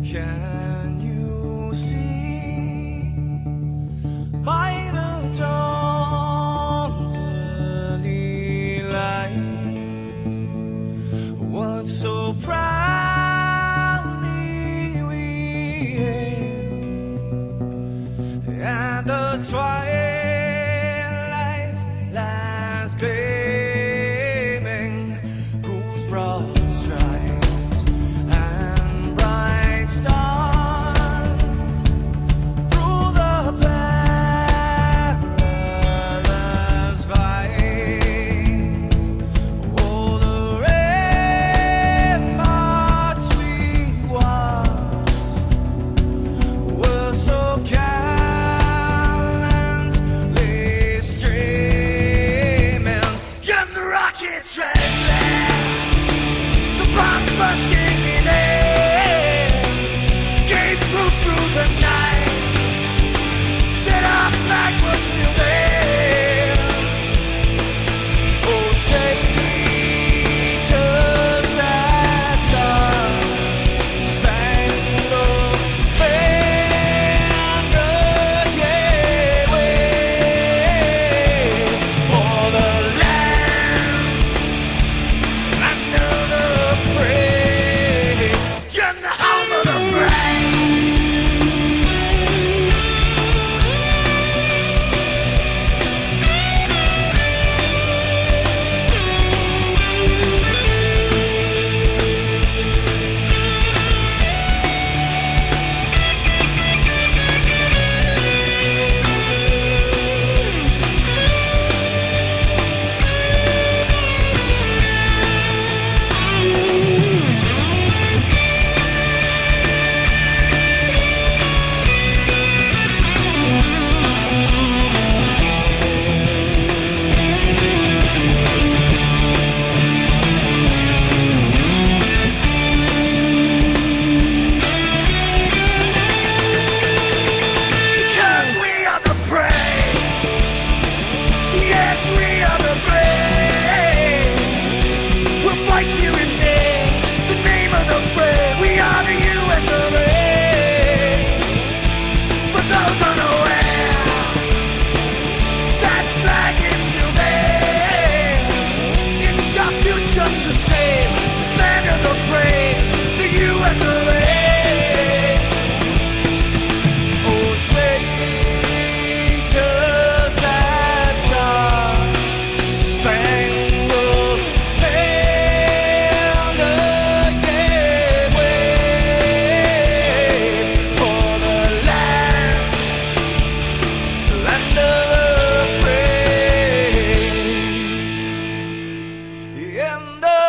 Can you see by the dawn's early light what so proudly we hailed at the twilight's last gleaming, whose broad stripes and bright stars through the perilous fights, oh, the ramparts we watched were so gallantly streaming, and the rockets trembling, the bombs bursting in air, gave proof through the night that our flag was still there. Oh, say, does that star-spangled banner yet wave o'er the land under the fray, and the home of the brave? Because we are the brave. Yes, we are the brave. We'll fight to remain the name of the brave. We are the US of A. For those unaware, that flag is still there. It's our future to save this land of the brave, the US of A. Oh, say, does that star-spangled banner yet wave o'er the land under the fray, and the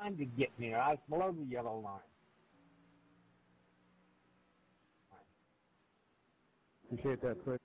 time to get near. I was below the yellow line. Appreciate that, Chris.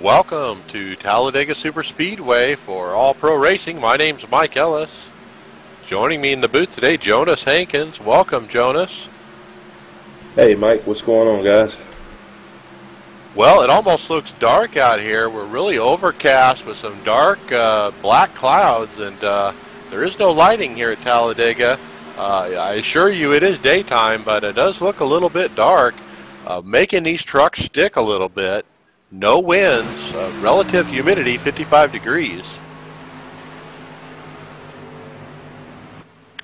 Welcome to Talladega Superspeedway for All Pro Racing. My name's Mike Ellis. Joining me in the booth today, Jonas Hankins. Welcome, Jonas. Hey, Mike. What's going on, guys? Well, it almost looks dark out here. We're really overcast with some dark black clouds, and there is no lighting here at Talladega. I assure you it is daytime, but it does look a little bit dark, making these trucks stick a little bit. No winds, relative humidity 55 degrees.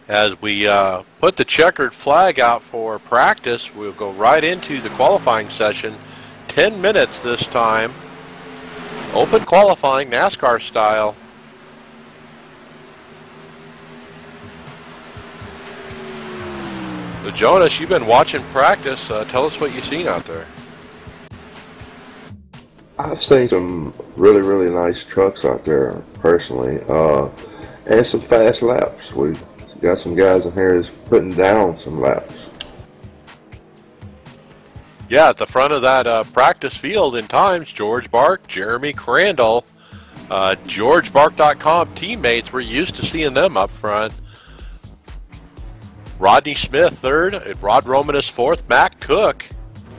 As we put the checkered flag out for practice, we'll go right into the qualifying session. 10 minutes this time. Open qualifying, NASCAR style. So Jonas, you've been watching practice. Tell us what you've seen out there. I've seen some really, really nice trucks out there, personally, and some fast laps. We've got some guys in here that's putting down some laps. Yeah, at the front of that practice field in times, George Bark, Jeremy Crandall, GeorgeBark.com teammates. We're used to seeing them up front. Rodney Smith third, Rod Roman is fourth, Matt Cook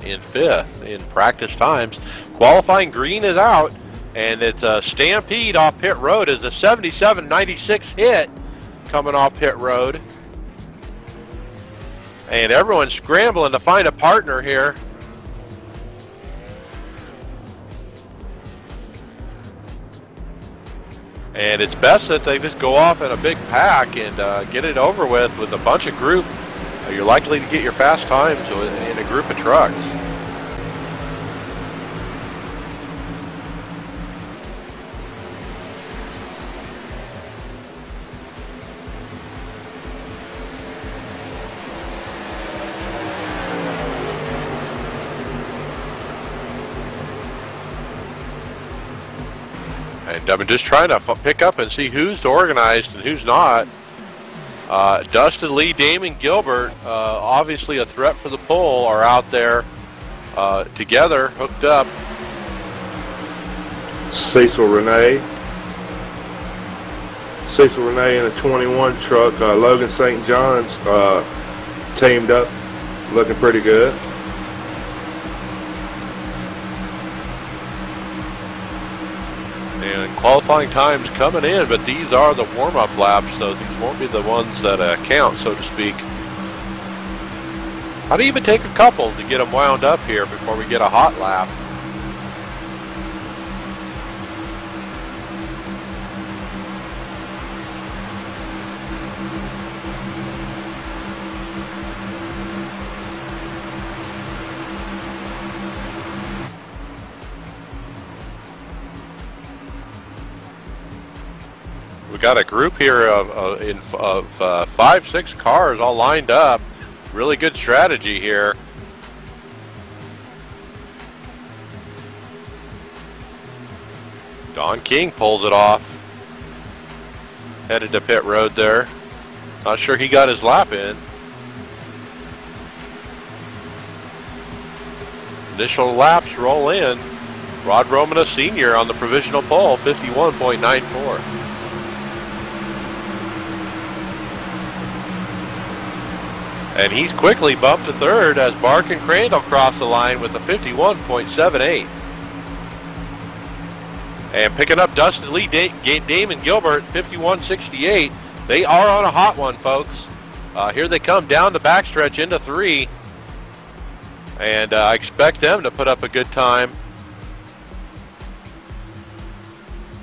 in fifth in practice times. Qualifying green is out, and it's a stampede off pit road as a 77-96 hit coming off pit road. And everyone's scrambling to find a partner here. And it's best that they just go off in a big pack and get it over with a bunch of group. You're likely to get your fast times in a group of trucks. And I'm just trying to pick up and see who's organized and who's not. Dustin Lee, Damon Gilbert, obviously a threat for the pole, are out there together, hooked up. Cecil Renee in a 21 truck. Logan St. John's teamed up, looking pretty good. And qualifying times coming in, but these are the warm-up laps, so these won't be the ones that count, so to speak. I'd even take a couple to get them wound up here before we get a hot lap. We got a group here of 5-6 cars all lined up. Really good strategy here. Don King pulls it off. Headed to pit road there. Not sure he got his lap in. Initial laps roll in. Rod Romana Sr. on the provisional pole, 51.94. And he's quickly bumped to third as Bark and Crandall cross the line with a 51.78. And picking up Dustin Lee, Damon Gilbert, 51.68. They are on a hot one, folks. Here they come down the backstretch into 3. And I expect them to put up a good time.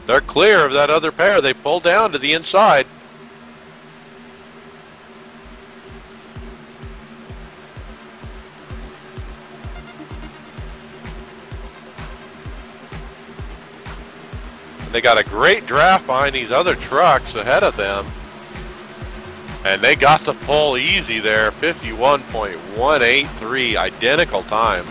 They're clear of that other pair. They pull down to the inside. They got a great draft behind these other trucks ahead of them. And they got the pole easy there, 51.183, identical times.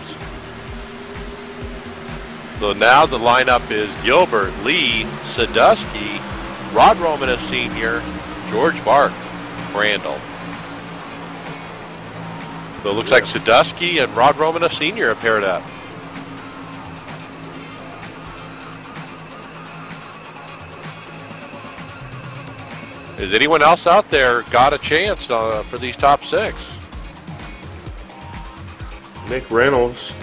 So now the lineup is Gilbert, Lee, Sadusky, Rod Romana Sr., George Bark, Crandall. So it looks like Sadusky and Rod Romana Sr. have paired up. Is anyone else out there got a chance for these top 6? Nick Reynolds,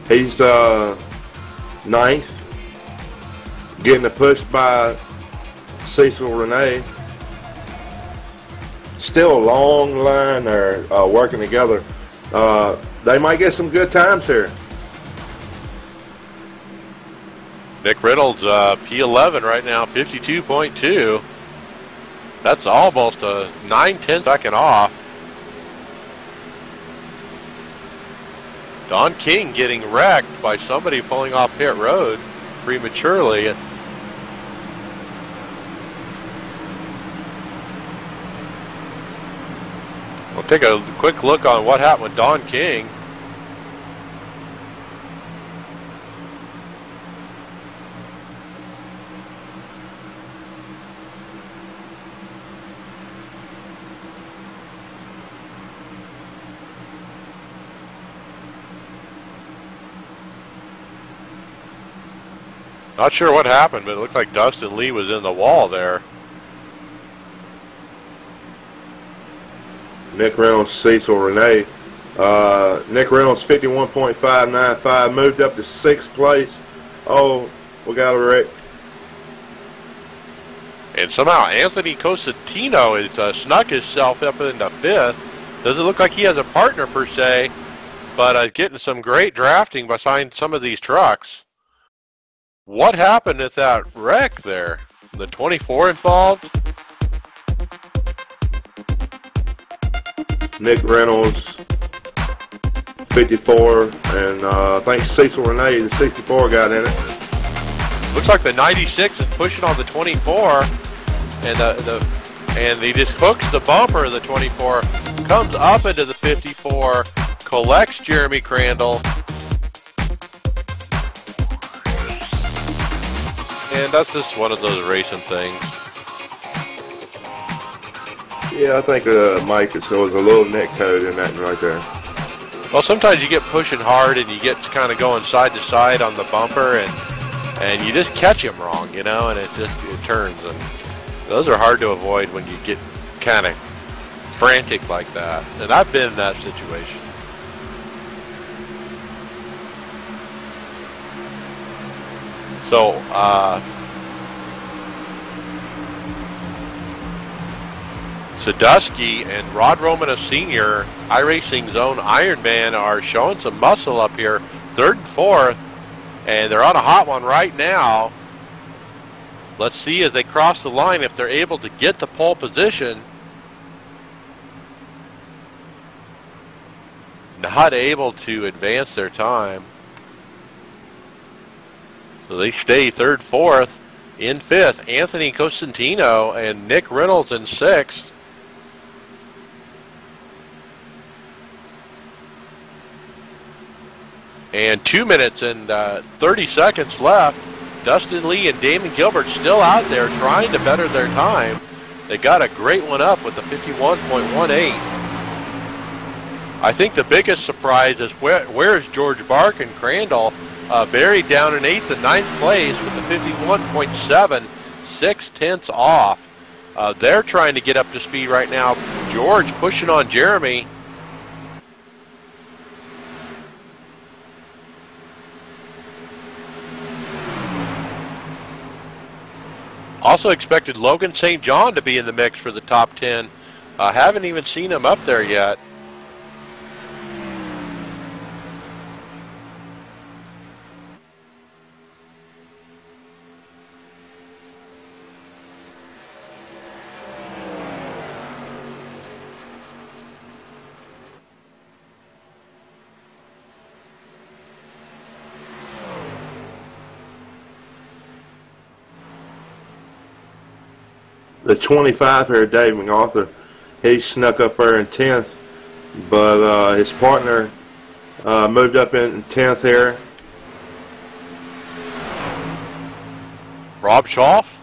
he's 9th, getting a push by Cecil Renee. Still a long line there working together. They might get some good times here. Nick Reynolds, P11 right now, 52.2. That's almost a 9/10 second off. Don King getting wrecked by somebody pulling off pit road prematurely. We'll take a quick look on what happened with Don King. Not sure what happened, but it looked like Dustin Lee was in the wall there. Nick Reynolds, Cecil Renee. Nick Reynolds, 51.595, moved up to 6th place. Oh, we got a wreck. And somehow Anthony Cosentino has snuck himself up into 5th. Doesn't look like he has a partner per se, but getting some great drafting behind some of these trucks. What happened at that wreck there? The 24 involved. Nick Reynolds, 54, and I think Cecil Renee, the 64, got in it. Looks like the 96 is pushing on the 24, and he just hooks the bumper of the 24, comes up into the 54, collects Jeremy Crandall, and that's just one of those racing things. Yeah, I think Mike, so was a little neck code in that right there. Well, sometimes you get pushing hard and you get kind of going side to side on the bumper, and you just catch him wrong, you know, and it turns, and those are hard to avoid when you get kind of frantic like that. And I've been in that situation. So, Sadusky and Rod Romanus Sr., iRacing's own Ironman, are showing some muscle up here, 3rd and 4th, and they're on a hot one right now. Let's see as they cross the line if they're able to get to pole position. Not able to advance their time. So they stay 3rd, 4th. In 5th, Anthony Costantino and Nick Reynolds in 6th. And 2 minutes and 30 seconds left. Dustin Lee and Damon Gilbert still out there trying to better their time. They got a great one up with the 51.18. I think the biggest surprise is where's George Bark and Crandall, buried down in 8th and 9th place with the 51.7, 6/10 off. They're trying to get up to speed right now. George pushing on Jeremy. Also expected Logan St. John to be in the mix for the top 10. Haven't even seen him up there yet. The 25 here, Dave MacArthur, he snuck up there in 10th, but his partner moved up in 10th here. Rob Schaff.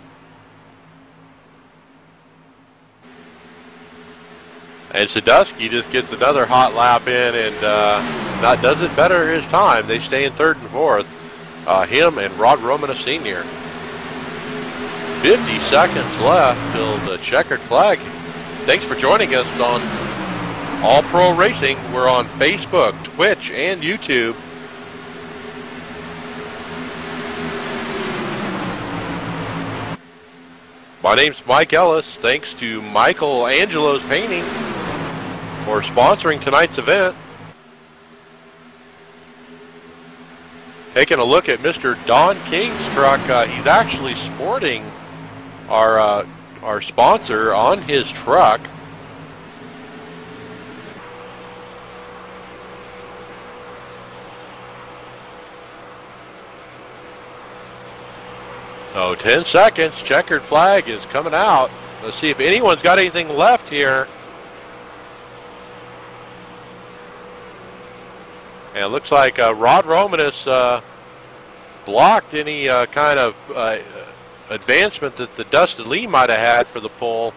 And Sadusky just gets another hot lap in and does it better his time. They stay in 3rd and 4th. Him and Rod Romanus Sr. 50 seconds left till the checkered flag. Thanks for joining us on All Pro Racing. We're on Facebook, Twitch, and YouTube. My name's Mike Ellis. Thanks to Michael Angelo's Painting for sponsoring tonight's event. Taking a look at Mr. Don King's truck. He's actually sporting our sponsor on his truck. So 10 seconds, checkered flag is coming out. Let's see if anyone's got anything left here. And it looks like Rod Romanus blocked any kind of advancement that the Dustin Lee might have had for the pole.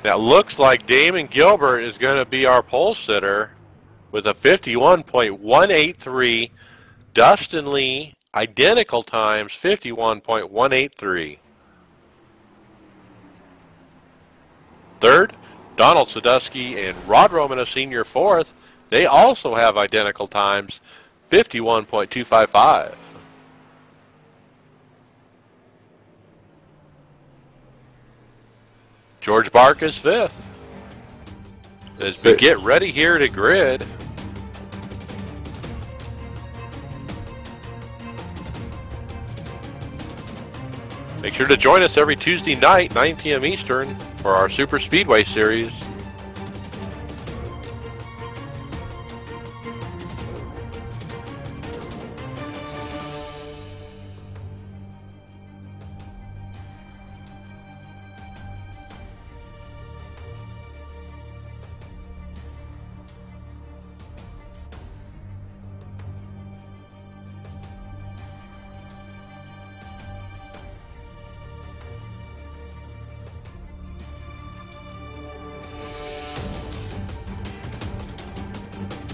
Now it looks like Damon Gilbert is going to be our pole sitter with a 51.183. Dustin Lee, identical times, 51.183. 3rd, Donald Sadusky and Rod Romanus Sr. 4th. They also have identical times, 51.255. George Bark is 5th. As we get ready here to grid. Make sure to join us every Tuesday night, 9 p.m. Eastern, for our Superspeedway series.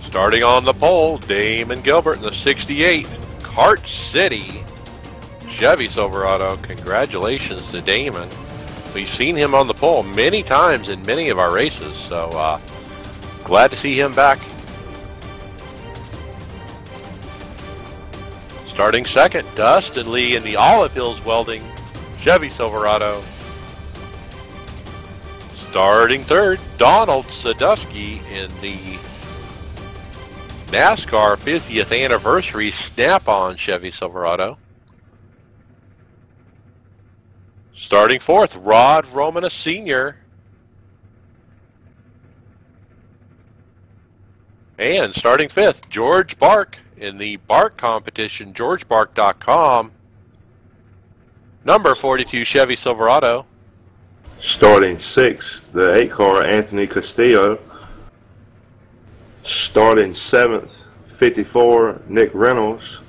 Starting on the pole, Damon Gilbert in the 68 Kart City Chevy Silverado. Congratulations to Damon. We've seen him on the pole many times in many of our races, so glad to see him back. Starting second, Dustin Lee in the Olive Hills Welding Chevy Silverado. Starting third, Donald Sadusky in the NASCAR 50th Anniversary Snap-on Chevy Silverado. Starting fourth, Rod Romana Sr. And starting fifth, George Bark in the Bark competition, georgebark.com. Number 42 Chevy Silverado. Starting sixth, the 8-car Anthony Castillo. Starting 7th, 54, Nick Reynolds.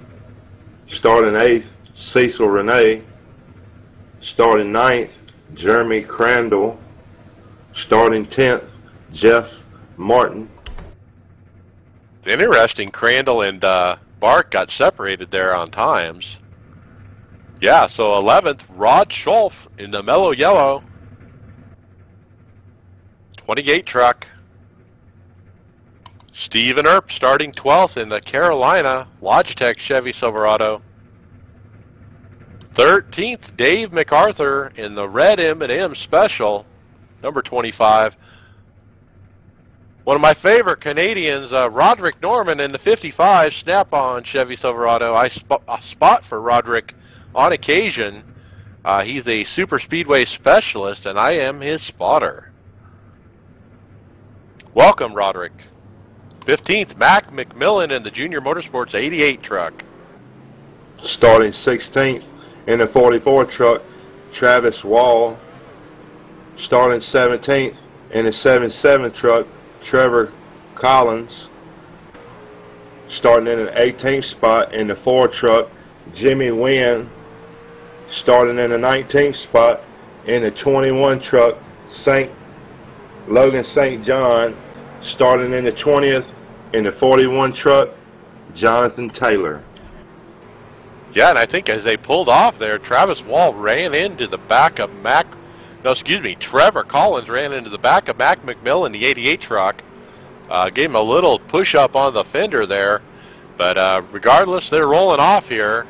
Starting 8th, Cecil Renee. Starting 9th, Jeremy Crandall. Starting 10th, Jeff Martin. Interesting, Crandall and Bark got separated there on times. Yeah, so 11th, Rod Schulf in the Mellow Yellow 28 truck. Stephen Earp starting 12th in the Carolina Logitech Chevy Silverado. 13th, Dave MacArthur in the red M&M Special, number 25. One of my favorite Canadians, Roderick Norman in the 55 Snap-on Chevy Silverado. I spot for Roderick on occasion. He's a Superspeedway specialist, and I am his spotter. Welcome, Roderick. 15th, Mac McMillan in the Junior Motorsports 88 truck. Starting 16th in the 44 truck, Travis Wall. Starting 17th in the 77 truck, Trevor Collins. Starting in the 18th spot in the 4 truck, Jimmy Wynn. Starting in the 19th spot in the 21 truck, Logan St. John. Starting in the 20th in the 41 truck, Jonathan Taylor. Yeah, and I think as they pulled off there, Travis Wall ran into the back of Trevor Collins ran into the back of Mac McMillan, the 88 truck. Gave him a little push-up on the fender there. But regardless, they're rolling off here.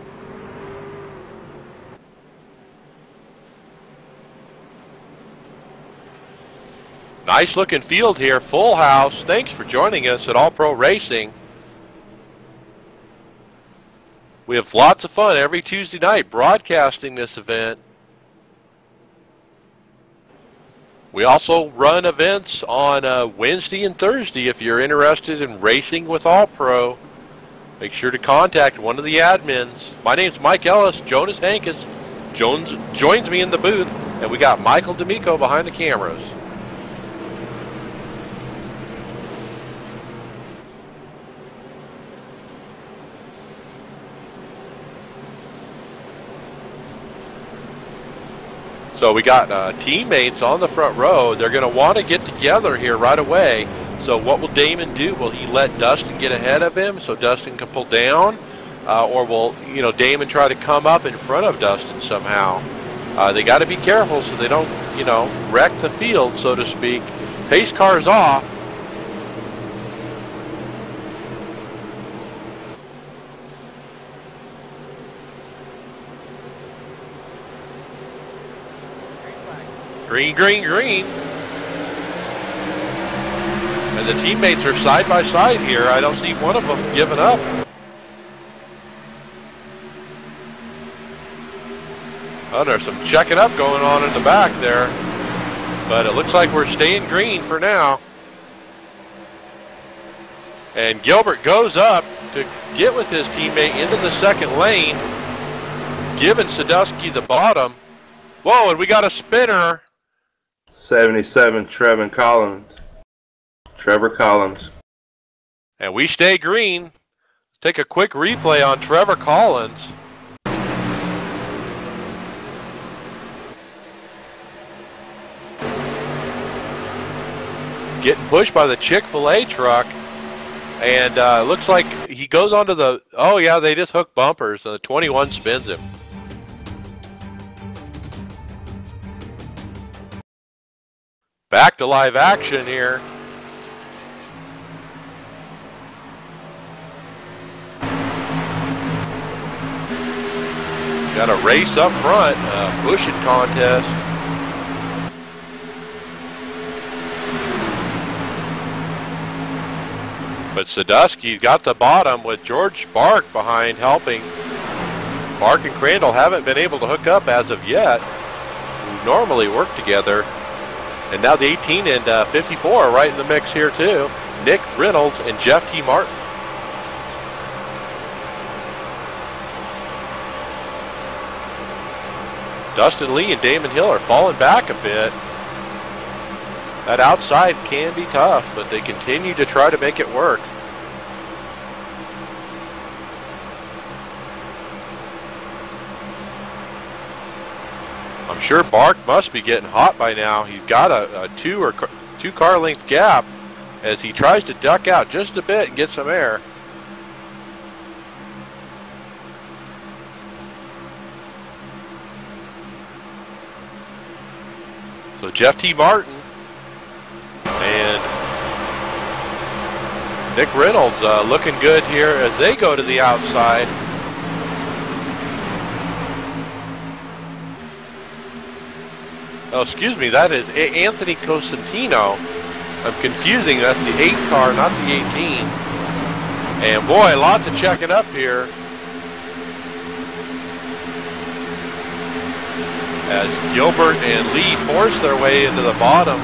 Nice looking field here, full house. Thanks for joining us at All Pro Racing. We have lots of fun every Tuesday night broadcasting this event. We also run events on Wednesday and Thursday if you're interested in racing with All Pro. Make sure to contact one of the admins. My name's Mike Ellis. Jonas Hankins joins me in the booth, and we got Michael D'Amico behind the cameras. So we got teammates on the front row. They're going to want to get together here right away. So what will Damon do? Will he let Dustin get ahead of him so Dustin can pull down? Or will Damon try to come up in front of Dustin somehow? They got to be careful so they don't wreck the field, so to speak. Pace car's off. Green, green, green. And the teammates are side by side here. I don't see one of them giving up. Oh, there's some checking up going on in the back there. But it looks like we're staying green for now. And Gilbert goes up to get with his teammate into the second lane, giving Sadusky the bottom. Whoa, and we got a spinner. 77, Trevor Collins. And we stay green. Take a quick replay on Trevor Collins. Getting pushed by the Chick-fil-A truck. And looks like he goes onto the... Oh, yeah, they just hook bumpers. And the 21 spins him. Back to live action here. Got a race up front, bushing contest. But Sadusky got the bottom with George Bark behind helping. Bark and Crandall haven't been able to hook up as of yet. Who normally work together. And now the 18 and 54 are right in the mix here too. Nick Reynolds and Jeff T. Martin. Dustin Lee and Damon Hill are falling back a bit. That outside can be tough, but they continue to try to make it work. I'm sure Bark must be getting hot by now. He's got a two car length gap as he tries to duck out just a bit and get some air. So Jeff T. Martin and Nick Reynolds looking good here as they go to the outside. Oh, excuse me, that is Anthony Cosentino. I'm confusing, that's the 8 car, not the 18. And boy, lots of checking up here. As Gilbert and Lee force their way into the bottom.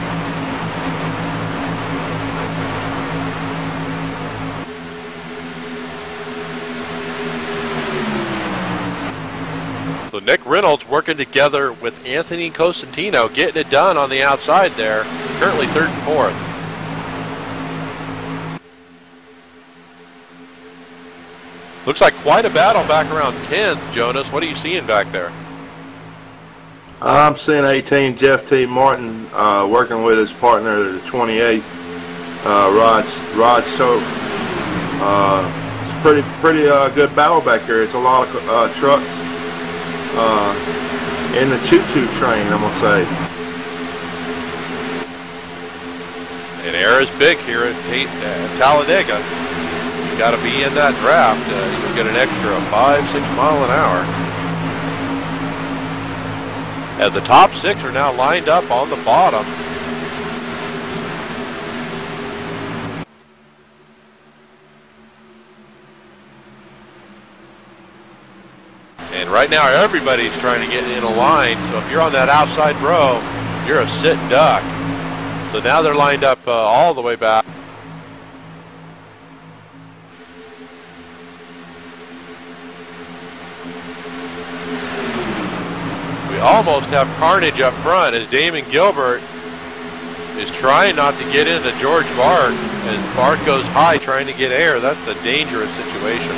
So Nick Reynolds working together with Anthony Cosentino, getting it done on the outside there. Currently 3rd and 4th. Looks like quite a battle back around 10th, Jonas. What are you seeing back there? I'm seeing 18, Jeff T. Martin, working with his partner, the 28th, Rod Soap. It's pretty good battle back here. It's a lot of trucks in the choo-choo train, I'm going to say. And air is big here at Talladega. You got to be in that draft. You can get an extra 5-6 mile an hour. As the top 6 are now lined up on the bottom. And right now everybody's trying to get in a line. So if you're on that outside row, you're a sit duck. So now they're lined up all the way back. We almost have carnage up front as Damon Gilbert is trying not to get into George Bark. As Bark goes high trying to get air, that's a dangerous situation.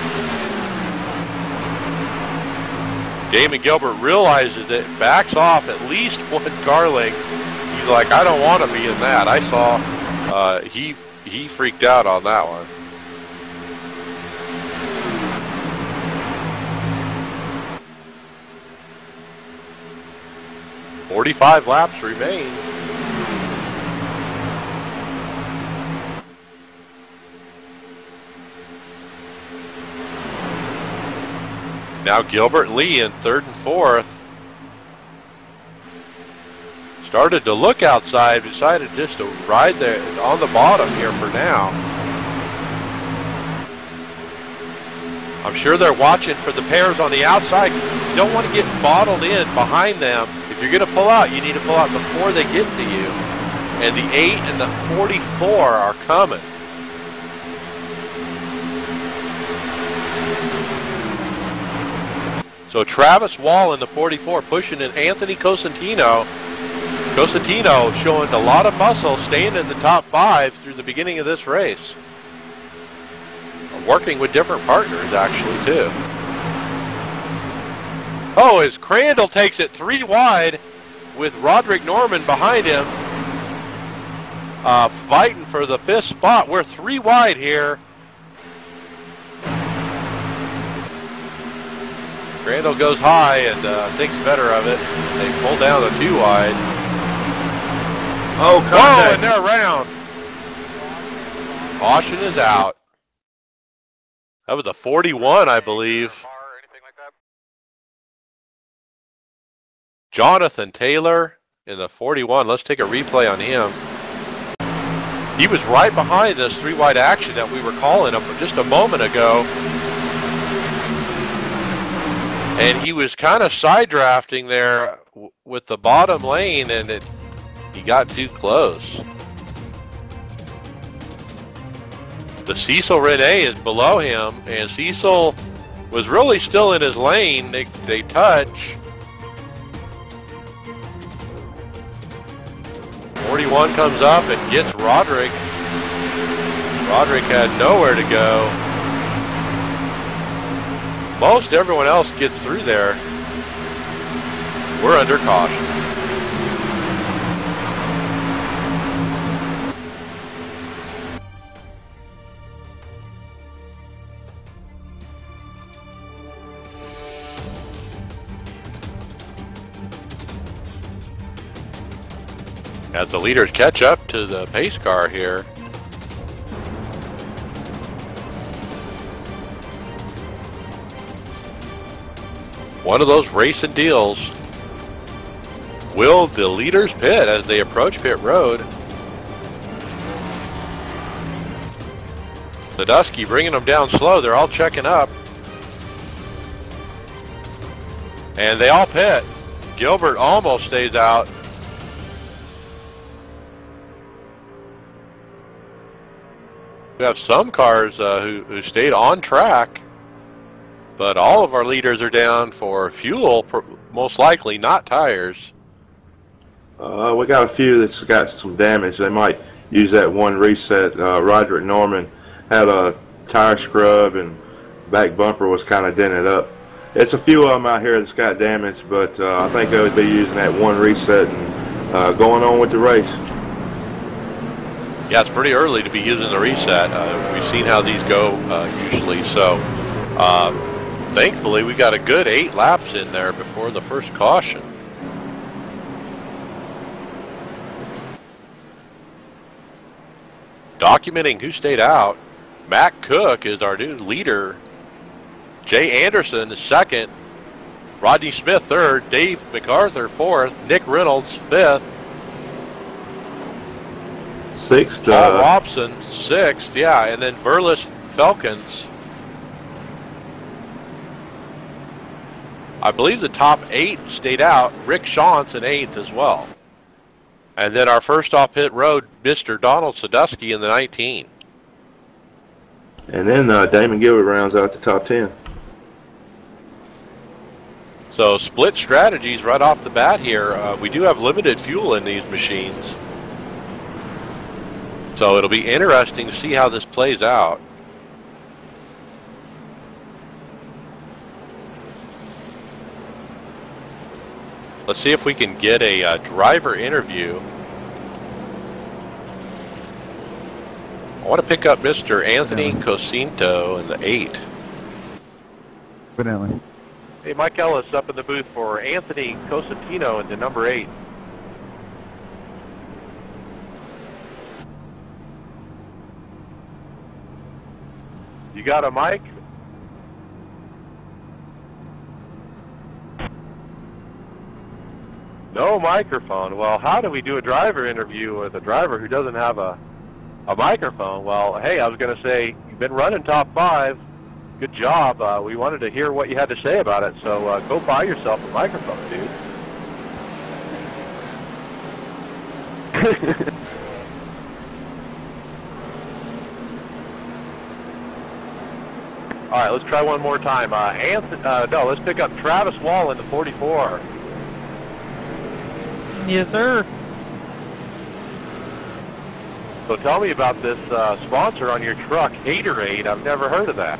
Damon Gilbert realizes it, backs off at least 1 car length. He's like, I don't want to be in that. I saw he freaked out on that one. "45 laps remain. Now Gilbert and Lee in 3rd and 4th. Started to look outside, decided just to ride there on the bottom here for now. I'm sure they're watching for the pairs on the outside. You don't want to get bottled in behind them. If you're going to pull out, you need to pull out before they get to you. And the 8 and the 44 are coming. So Travis Wall in the 44 pushing in Anthony Cosentino. Cosentino showing a lot of muscle, staying in the top 5 through the beginning of this race. Working with different partners, actually, too. Oh, as Crandall takes it 3 wide with Roderick Norman behind him. Fighting for the 5th spot. We're 3 wide here. Crandall goes high and thinks better of it. They pull down to 2 wide. Oh, contact. And they're around. Caution is out. That was a 41, I believe. Jonathan Taylor in the 41. Let's take a replay on him. He was right behind this 3 wide action that we were calling him just a moment ago. And he was kind of side drafting there with the bottom lane, and he got too close. The Cecil Rene is below him, and Cecil was really still in his lane. They touch. 41 comes up and gets Roderick. Roderick had nowhere to go. Most everyone else gets through there. We're under caution. As the leaders catch up to the pace car here. One of those racing deals. Will the leaders pit as they approach pit road? Sadusky bringing them down slow. They're all checking up. And they all pit. Gilbert almost stays out. We have some cars who stayed on track, but all of our leaders are down for fuel, most likely not tires. We got a few that's got some damage. They might use that one reset. Roderick Norman had a tire scrub and back bumper was kind of dented up. It's a few of them out here that's got damage, but I think they would be using that one reset and going on with the race. Yeah, it's pretty early to be using the reset. We've seen how these go usually. So, thankfully, we got a good 8 laps in there before the first caution. Documenting who stayed out, Matt Cook is our new leader. Jay Anderson is second. Rodney Smith third. Dave MacArthur fourth. Nick Reynolds fifth. Sixth. Paul Robson sixth, yeah, and then Verlis Felkins. I believe the top 8 stayed out. Rick Shantz in 8th as well. And then our first off pit road, Mr. Donald Sadusky in the 19. And then Damon Gilbert rounds out the top 10. So split strategies right off the bat here. We do have limited fuel in these machines. So it'll be interesting to see how this plays out. Let's see if we can get a driver interview. I want to pick up Mr. Anthony Cosinto in the 8. Evidently. Hey, Mike Ellis up in the booth for Anthony Cosentino in the number 8. You got a mic? No microphone. Well, how do we do a driver interview with a driver who doesn't have a microphone? Well, hey, I was going to say, you've been running top 5. good job. We wanted to hear what you had to say about it, so go buy yourself a microphone, dude. All right, let's try one more time. No, let's pick up Travis Wall in the 44. Yes, sir. So tell me about this sponsor on your truck, Haterade. I've never heard of that.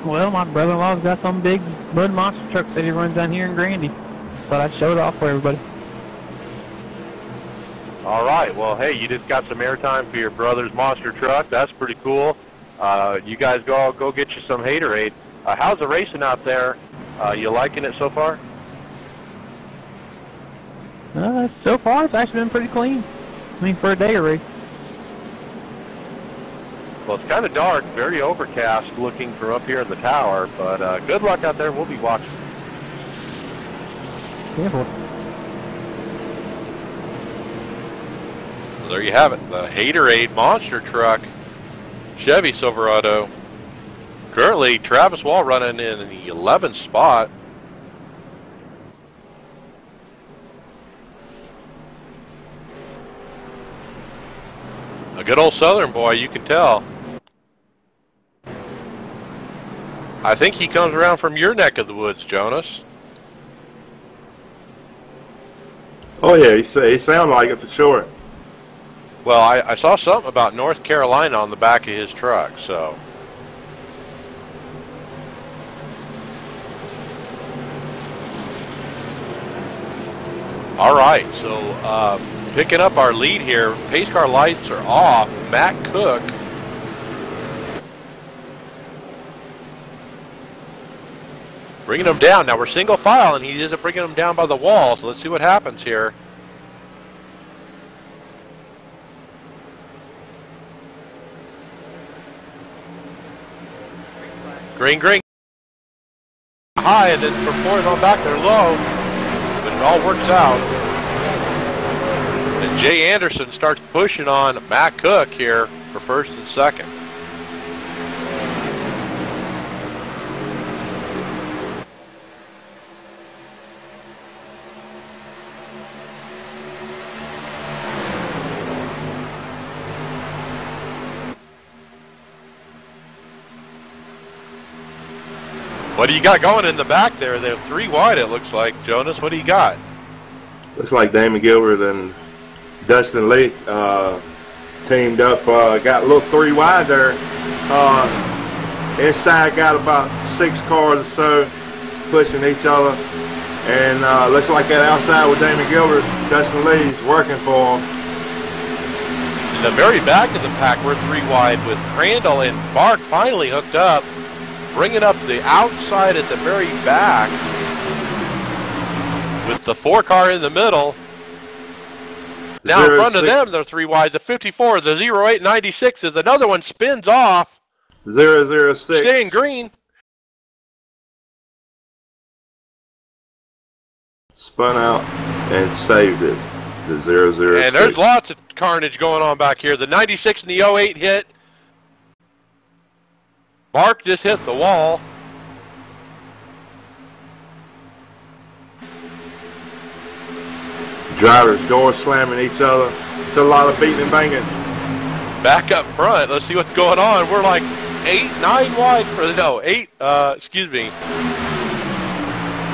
Well, my brother-in-law's got some big mud monster truck that he runs down here in Grandy. Thought I'd show it off for everybody. All right. Well, hey, you just got some airtime for your brother's monster truck. That's pretty cool. You guys go get you some Haterade. How's the racing out there? You liking it so far? So far, it's actually been pretty clean. I mean, for a day race. Well, it's kind of dark, very overcast looking from up here in the tower, but good luck out there. We'll be watching. Careful. Well, there you have it, the Haterade monster truck, Chevy Silverado. Currently, Travis Wall running in the 11th spot. A good old Southern boy, you can tell. I think he comes around from your neck of the woods, Jonas. Oh yeah, he sound like it for sure. Well, I saw something about North Carolina on the back of his truck, so. All right, so picking up our lead here, pace car lights are off. Matt Cook bringing them down. Now we're single file, and he isn't bringing them down by the wall, so let's see what happens here. Green, green. High, and then from fourth on back, they're low, but it all works out. And Jay Anderson starts pushing on Matt Cook here for first and second. What do you got going in the back there? They're 3 wide, it looks like. Jonas, what do you got? Looks like Damon Gilbert and Dustin Lee teamed up. Got a little 3 wide there. Inside got about 6 cars or so pushing each other. And looks like that outside with Damon Gilbert, Dustin Lee's working for him. In the very back of the pack, we're 3 wide with Crandall and Bark finally hooked up. Bringing up the outside at the very back with the 4 car in the middle. Now in front of them, they're 3 wide. The 54, the 0896 is another one, spins off. 006. Staying green. Spun out and saved it. The 006. And there's lots of carnage going on back here. The 96 and the 08 hit. Mark just hit the wall. Drivers door slamming each other. It's a lot of beating and banging. Back up front, let's see what's going on. We're like 9 wide for the, no, 8, excuse me.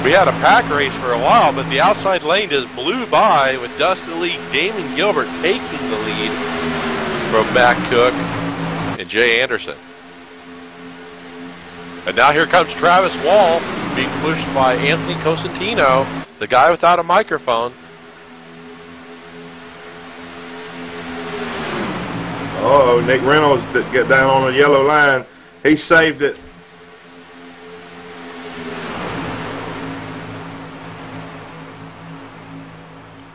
We had a pack race for a while, but the outside lane just blew by with Dustin Lee, Damon Gilbert taking the lead from Matt Cook and Jay Anderson. And now here comes Travis Wall being pushed by Anthony Cosentino, the guy without a microphone. Uh-oh, Nick Reynolds get down on the yellow line. He saved it.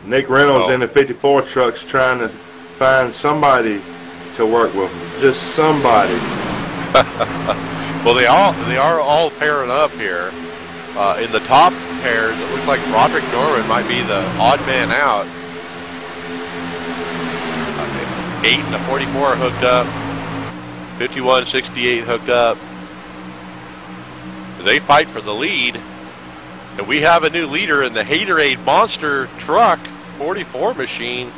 Nick Reynolds in the 54 trucks trying to find somebody to work with him. Just somebody. Well, they are all pairing up here. In the top pairs, it looks like Roderick Norman might be the odd man out. 8 and a 44 are hooked up. 51-68 hooked up. They fight for the lead. And we have a new leader in the Haterade Monster Truck 44 machine,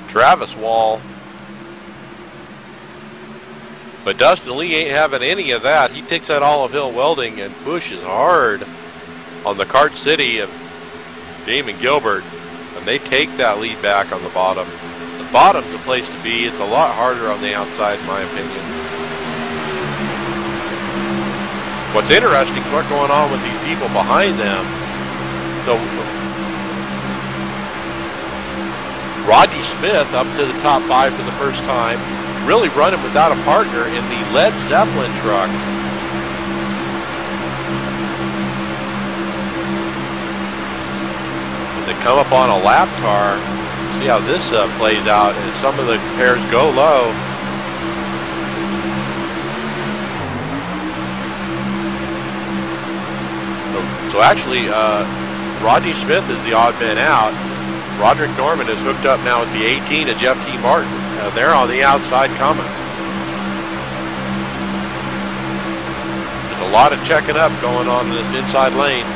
Travis Wall. But Dustin Lee ain't having any of that. He takes that Olive Hill welding and pushes hard on the Kart City of Damon Gilbert. And they take that lead back on the bottom. The bottom's the place to be. It's a lot harder on the outside, in my opinion. What's interesting is what's going on with these people behind them. So Rodney Smith up to the top 5 for the first time, really running without a partner in the Led Zeppelin truck. And they come up on a lap car. See how this plays out, and some of the pairs go low. So actually, Rodney Smith is the odd man out. Roderick Norman is hooked up now with the 18 of Jeff T. Martin. They're on the outside coming. There's a lot of checking up going on in this inside lane.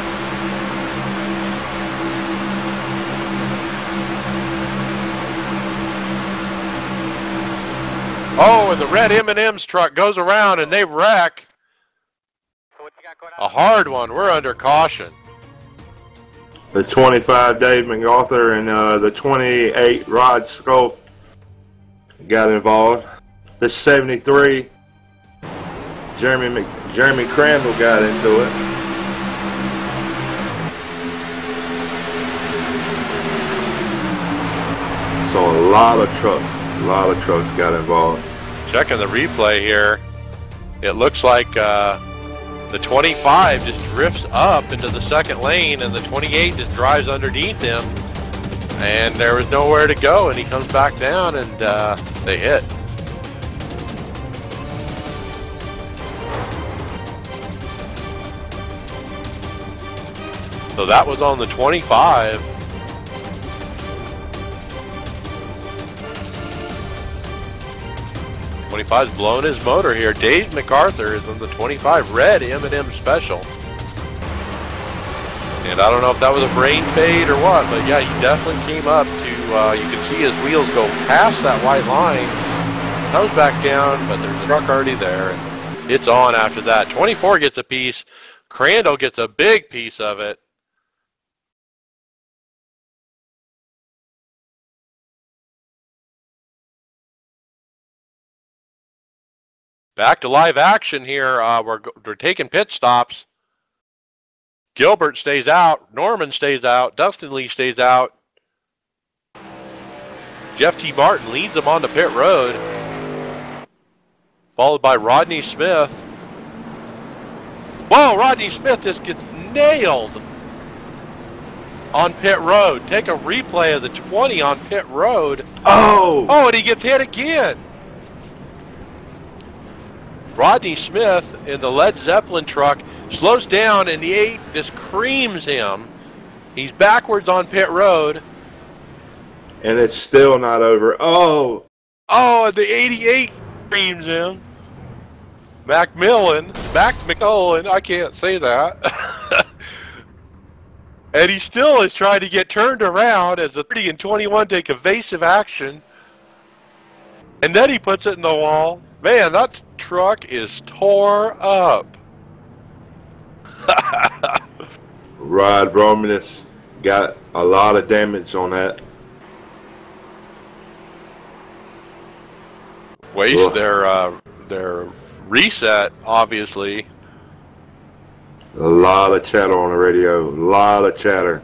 Oh, and the red M&M's truck goes around and they wreck. A hard one. We're under caution. The 25 Dave MacArthur and the 28 Rod Scope got involved. The 73 Jeremy Crandall got into it. So a lot of trucks got involved. Checking the replay here, it looks like the 25 just drifts up into the second lane, and the 28 just drives underneath him, and there was nowhere to go, and he comes back down, and they hit. So that was on the 25. Is blowing his motor here. Dave MacArthur is on the 25 red M&M Special. And I don't know if that was a brain fade or what, but yeah, he definitely came up to, you can see his wheels go past that white line, comes back down, but there's a truck already there, and it's on after that. 24 gets a piece. Crandall gets a big piece of it. Back to live action here. We're taking pit stops. Gilbert stays out. Norman stays out. Dustin Lee stays out. Jeff T. Martin leads them onto pit road, followed by Rodney Smith. Whoa, Rodney Smith just gets nailed on pit road. Take a replay of the 20 on pit road. Oh! Oh, and he gets hit again. Rodney Smith in the Led Zeppelin truck slows down, and the 8 just creams him. He's backwards on pit road. And it's still not over. Oh! Oh, and the 88 creams him. Macmillan, I can't say that. And he still is trying to get turned around as the 30 and 21 take evasive action. And then he puts it in the wall. Man, that truck is tore up. Rod Romanus got a lot of damage on that. Waste their reset, obviously. A lot of chatter on the radio. A lot of chatter.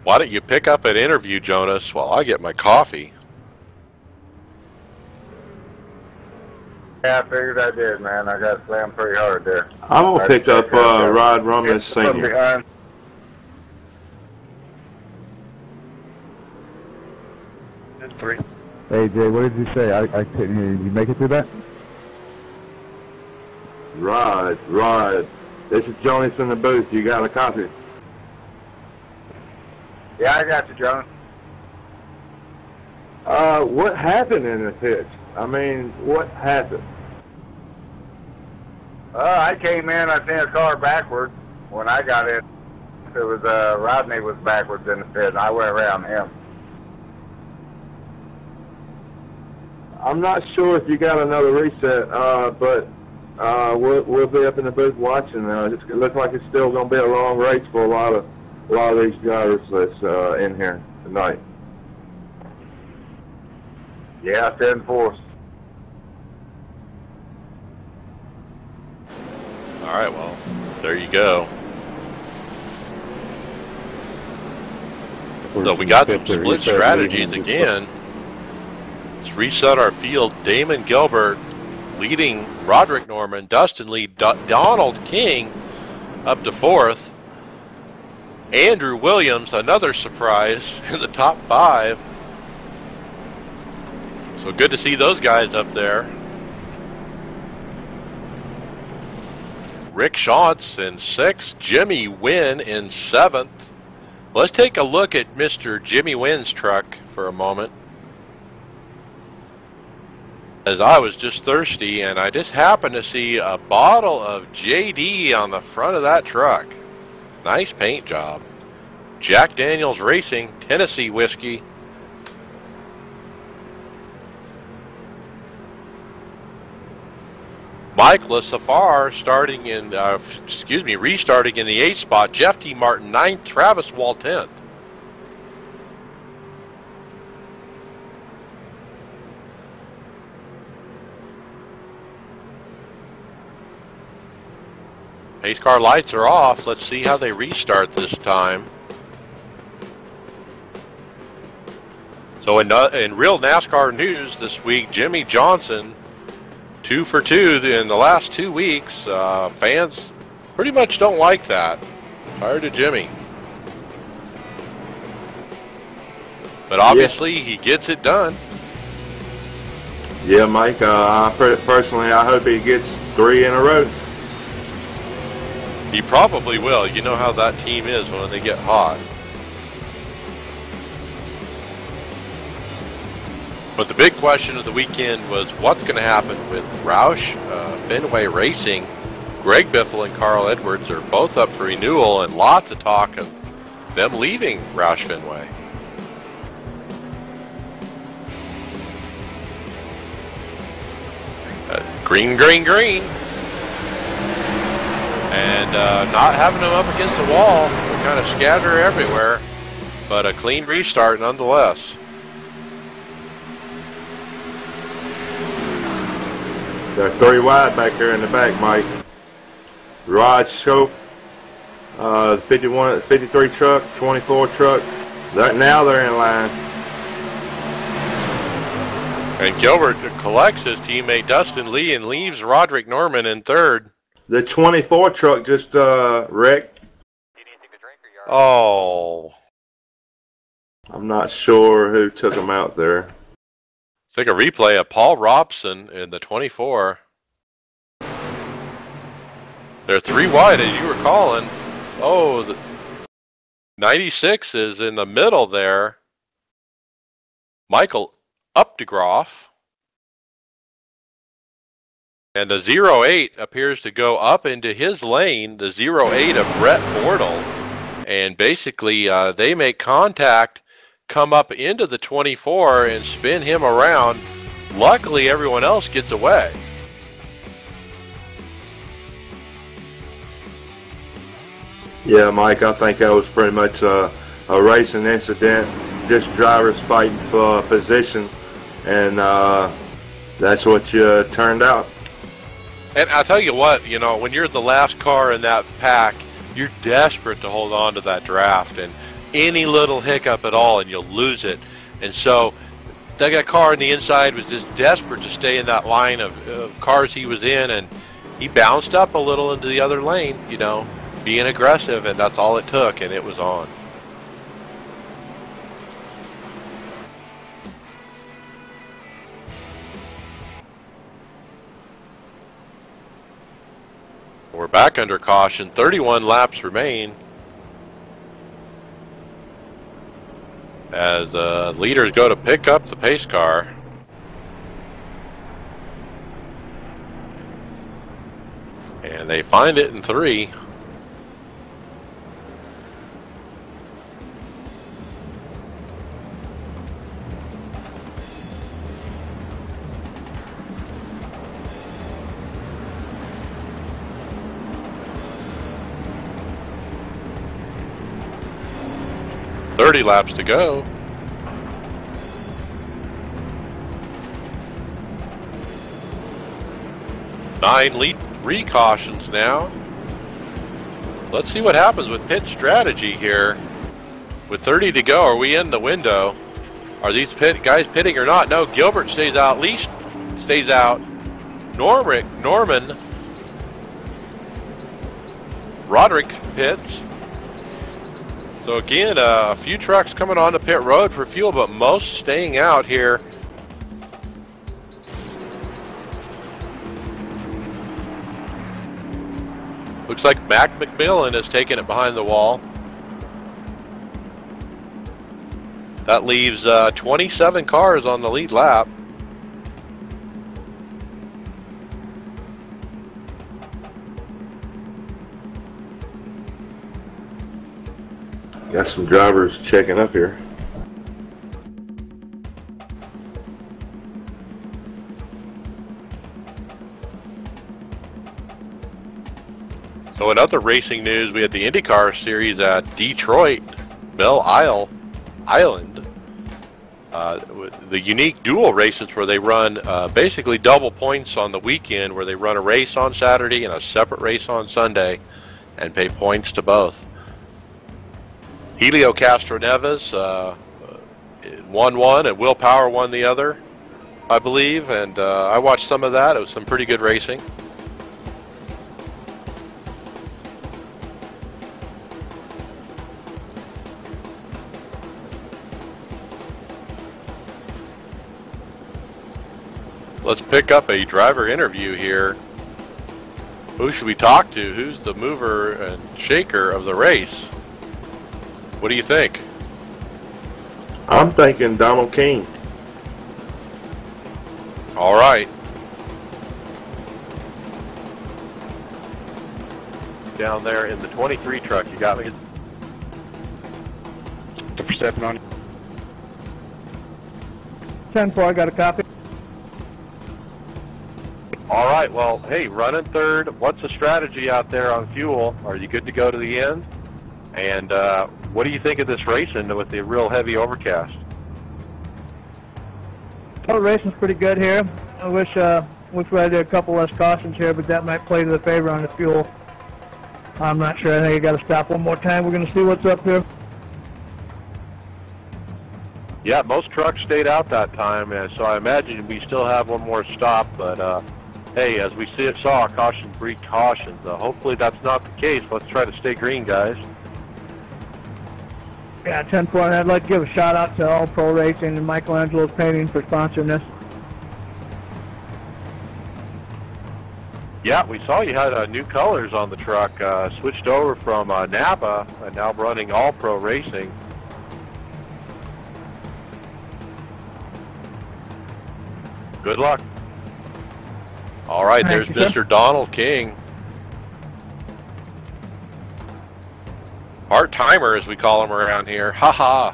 Why don't you pick up an interview, Jonas, while I get my coffee? Yeah, I figured I did, man. I got slammed pretty hard there. I'm going to pick up Rod Romanus Sr. Three. Hey, Jay, what did you say? I couldn't hear you. Did you make it through that? Rod. This is Jonas in the booth. You got a copy? Yeah, I got you, John. What happened in the pitch? I mean, what happened? I came in, I seen a car backwards. When I got in, it was, Rodney was backwards in the pit, and I went around him. I'm not sure if you got another reset, but we'll be up in the booth watching. It looks like it's still going to be a long race for a lot of these drivers that's in here tonight. Yeah, 10-4. All right, well, there you go. So we got some split strategies again. Let's reset our field. Damon Gilbert leading Roderick Norman, Dustin Lee, Donald King up to 4th. Andrew Williams, another surprise in the top 5. So good to see those guys up there. Rick Shantz in 6th, Jimmy Wynn in 7th. Let's take a look at Mr. Jimmy Wynn's truck for a moment. As I was just thirsty and I just happened to see a bottle of JD on the front of that truck. Nice paint job. Jack Daniels Racing, Tennessee whiskey. Mike LaSafar starting in, restarting in the 8th spot. Jeff T. Martin 9th, Travis Wall 10th. Pace car lights are off. Let's see how they restart this time. So in real NASCAR news this week, Jimmy Johnson, 2 for 2 in the last 2 weeks. Fans pretty much don't like that. Tired of Jimmy. But obviously he gets it done. Yeah, Mike, personally, I hope he gets 3 in a row. He probably will. You know how that team is when they get hot. But the big question of the weekend was what's going to happen with Roush Fenway Racing. Greg Biffle and Carl Edwards are both up for renewal, and lots of talk of them leaving Roush Fenway. Green, green, green. And not having them up against the wall, they kind of scatter everywhere, but a clean restart nonetheless. They're 3 wide back here in the back, Mike. Rod Schoaf, 53 truck, 24 truck. Now they're in line. And Gilbert collects his teammate Dustin Lee and leaves Roderick Norman in 3rd. The 24 truck just wrecked. Oh. I'm not sure who took him out there. Take a replay of Paul Robson in the 24. They're 3 wide as you were calling. Oh, the 96 is in the middle there. Michael Updegroff. And the 08 appears to go up into his lane, the 08 of Brett Bortle. And basically they make contact, come up into the 24 and spin him around. Luckily everyone else gets away. Yeah, Mike, I think that was pretty much a racing incident. Just drivers fighting for position, and that's what turned out. And I'll tell you what, you know, when you're the last car in that pack, you're desperate to hold on to that draft, and any little hiccup at all and you'll lose it. And so that car on the inside was just desperate to stay in that line of cars he was in, and he bounced up a little into the other lane, you know, being aggressive, and that's all it took, and it was on. We're back under caution. 31 laps remain. as the leaders go to pick up the pace car. And they find it in 3. .30 laps to go. Nine lead recautions now. Let's see what happens with pit strategy here. With 30 to go, are we in the window? Are these guys pitting or not? No, Gilbert stays out. Lee stays out. Norman. Roderick pits. So again, a few trucks coming on the pit road for fuel, but most staying out here. Looks like Mac McMillan has taken it behind the wall. That leaves 27 cars on the lead lap. Got some drivers checking up here. So in other racing news, we had the IndyCar series at Detroit, Belle Island. The unique dual races where they run basically double points on the weekend, where they run a race on Saturday and a separate race on Sunday and pay points to both. Helio Castroneves won one and Will Power won the other, I believe, and I watched some of that. It was some pretty good racing. Let's pick up a driver interview here. Who should we talk to? Who's the mover and shaker of the race? What do you think? I'm thinking Donald King. All right. Down there in the 23 truck, you got me. For stepping on. 10-4, I got a copy. All right, well, hey, running third, what's the strategy out there on fuel? Are you good to go to the end? And what do you think of this racing with the real heavy overcast? Well, the racing's pretty good here. I wish we had a couple less cautions here, but that might play to the favor on the fuel. I'm not sure. I think I got to stop one more time. We're going to see what's up here. Yeah, most trucks stayed out that time, so I imagine we still have one more stop. But hey, as we saw, caution breed cautions. Hopefully that's not the case. Let's try to stay green, guys. Yeah, 10-4, and I'd like to give a shout out to All Pro Racing and Michelangelo's Painting for sponsoring this. Yeah, we saw you had new colors on the truck, switched over from Napa and now running All Pro Racing. Good luck. All right, there's Mr. Donald King. Part-timer, as we call him around here. Ha-ha.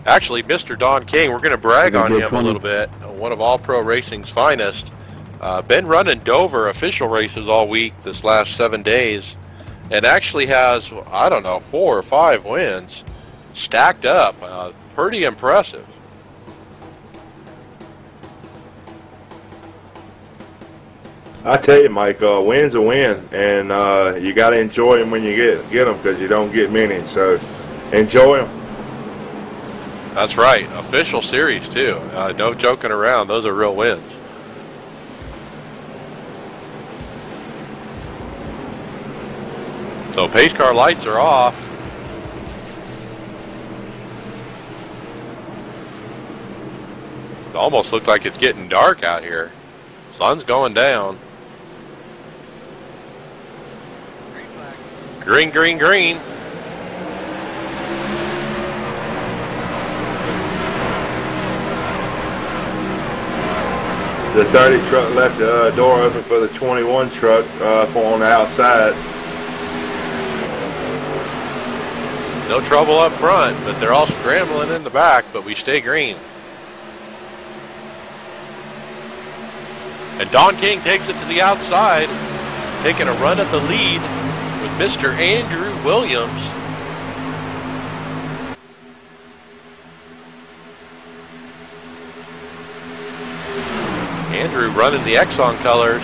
Actually, Mr. Don King, we're going to brag on him a little bit. One of All Pro Racing's finest. Been running Dover official races all week this last 7 days. And actually has, I don't know, 4 or 5 wins. Stacked up. Pretty impressive. I tell you, Mike, win's a win, and you got to enjoy them when you get them, because you don't get many. So enjoy them. That's right. Official series, too. No joking around. Those are real wins. So pace car lights are off. It almost looks like it's getting dark out here. Sun's going down. Green, green, green. The 30 truck left the door open for the 21 truck for on the outside. No trouble up front, but they're all scrambling in the back, but we stay green. And Don King takes it to the outside, taking a run at the lead with Mr. Andrew Williams. Andrew running the Exxon colors.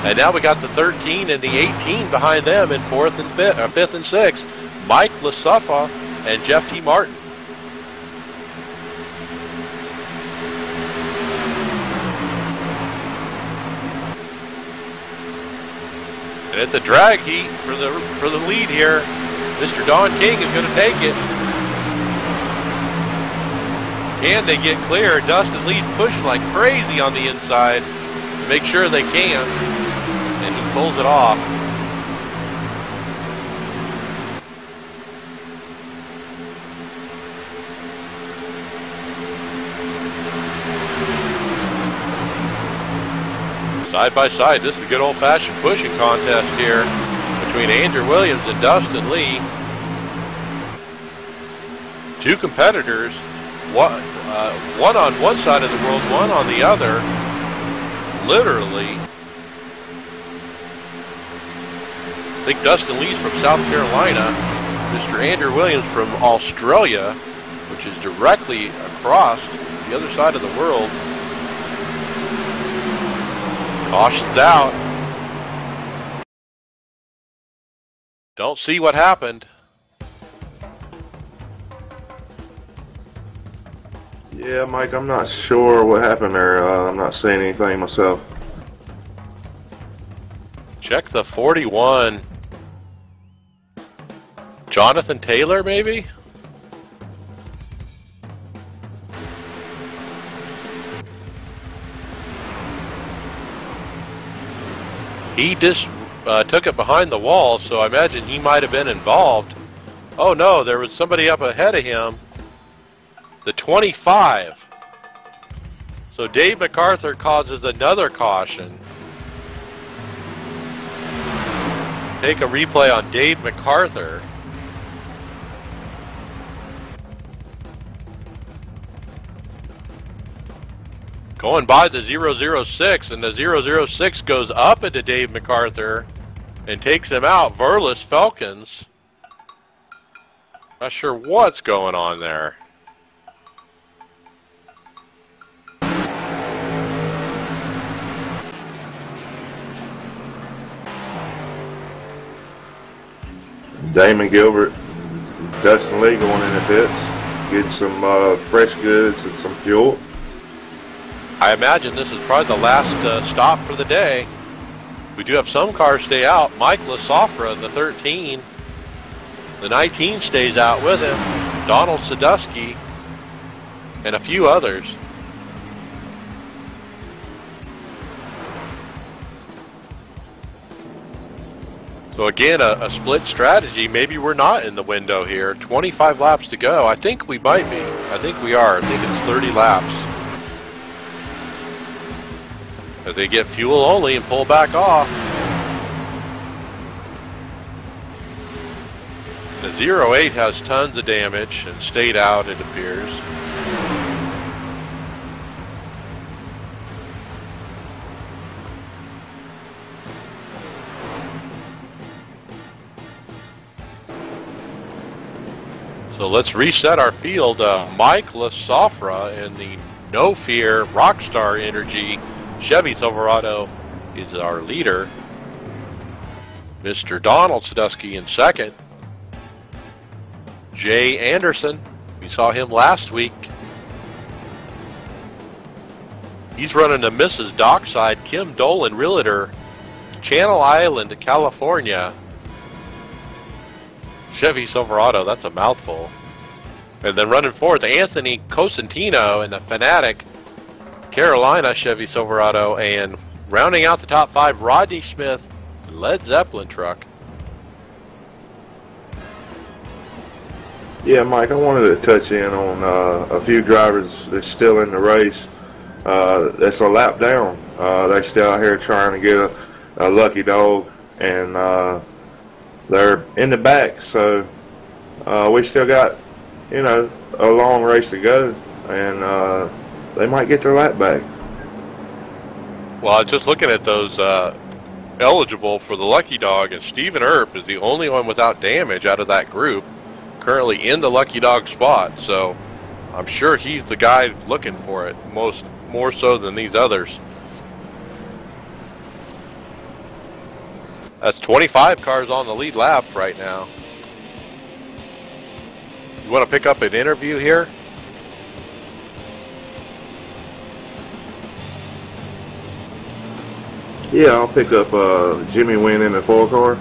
And now we got the 13 and the 18 behind them in fifth and sixth. Mike Lasuffa and Jeff T. Martin. And it's a drag heat for the lead here. Mr. Don King is going to take it. Can they get clear? Dustin Lee's pushing like crazy on the inside to make sure they can. And he pulls it off. Side by side, this is a good old-fashioned pushing contest here between Andrew Williams and Dustin Lee. Two competitors, one on one side of the world, one on the other. Literally. I think Dustin Lee's from South Carolina. Mr. Andrew Williams from Australia, which is directly across the other side of the world. Caution's out. Don't see what happened. Yeah, Mike, I'm not sure what happened there. I'm not seeing anything myself. Check the 41. Jonathan Taylor, maybe? He just took it behind the wall, so I imagine he might have been involved. Oh no, there was somebody up ahead of him. The 25. So Dave MacArthur causes another caution. Take a replay on Dave MacArthur. Going by the 006, and the 006 goes up into Dave MacArthur and takes him out. Verlis Falcons. Not sure what's going on there. Damon Gilbert, Dustin Lee going in the pits, getting some fresh goods and some fuel. I imagine this is probably the last stop for the day. We do have some cars stay out. Mike Lasofra, the 13. The 19 stays out with him. Donald Sadusky and a few others. So again, a split strategy. Maybe we're not in the window here. 25 laps to go. I think we might be. I think we are. I think it's 30 laps. But they get fuel only and pull back off. The 08 has tons of damage and stayed out, it appears. So let's reset our field. Mike Lasofra in the No Fear Rockstar Energy Chevy Silverado is our leader. Mr. Donald Sadusky in second. Jay Anderson, we saw him last week. He's running the Mrs. Dockside Kim Dolan Realtor, Channel Island, California. Chevy Silverado, that's a mouthful. And then running fourth, Anthony Cosentino in the Fanatic Carolina Chevy Silverado, and rounding out the top five, Rodney Smith Led Zeppelin truck. Yeah, Mike, I wanted to touch in on a few drivers that's still in the race. That's a lap down. They're still out here trying to get a lucky dog, and they're in the back. So we still got, you know, a long race to go, and they might get their lap back. Well, just looking at those eligible for the lucky dog, and Stephen Earp is the only one without damage out of that group, currently in the lucky dog spot. So I'm sure he's the guy looking for it more so than these others. That's 25 cars on the lead lap right now. You want to pick up an interview here? Yeah, I'll pick up Jimmy Wynn in the 4 car.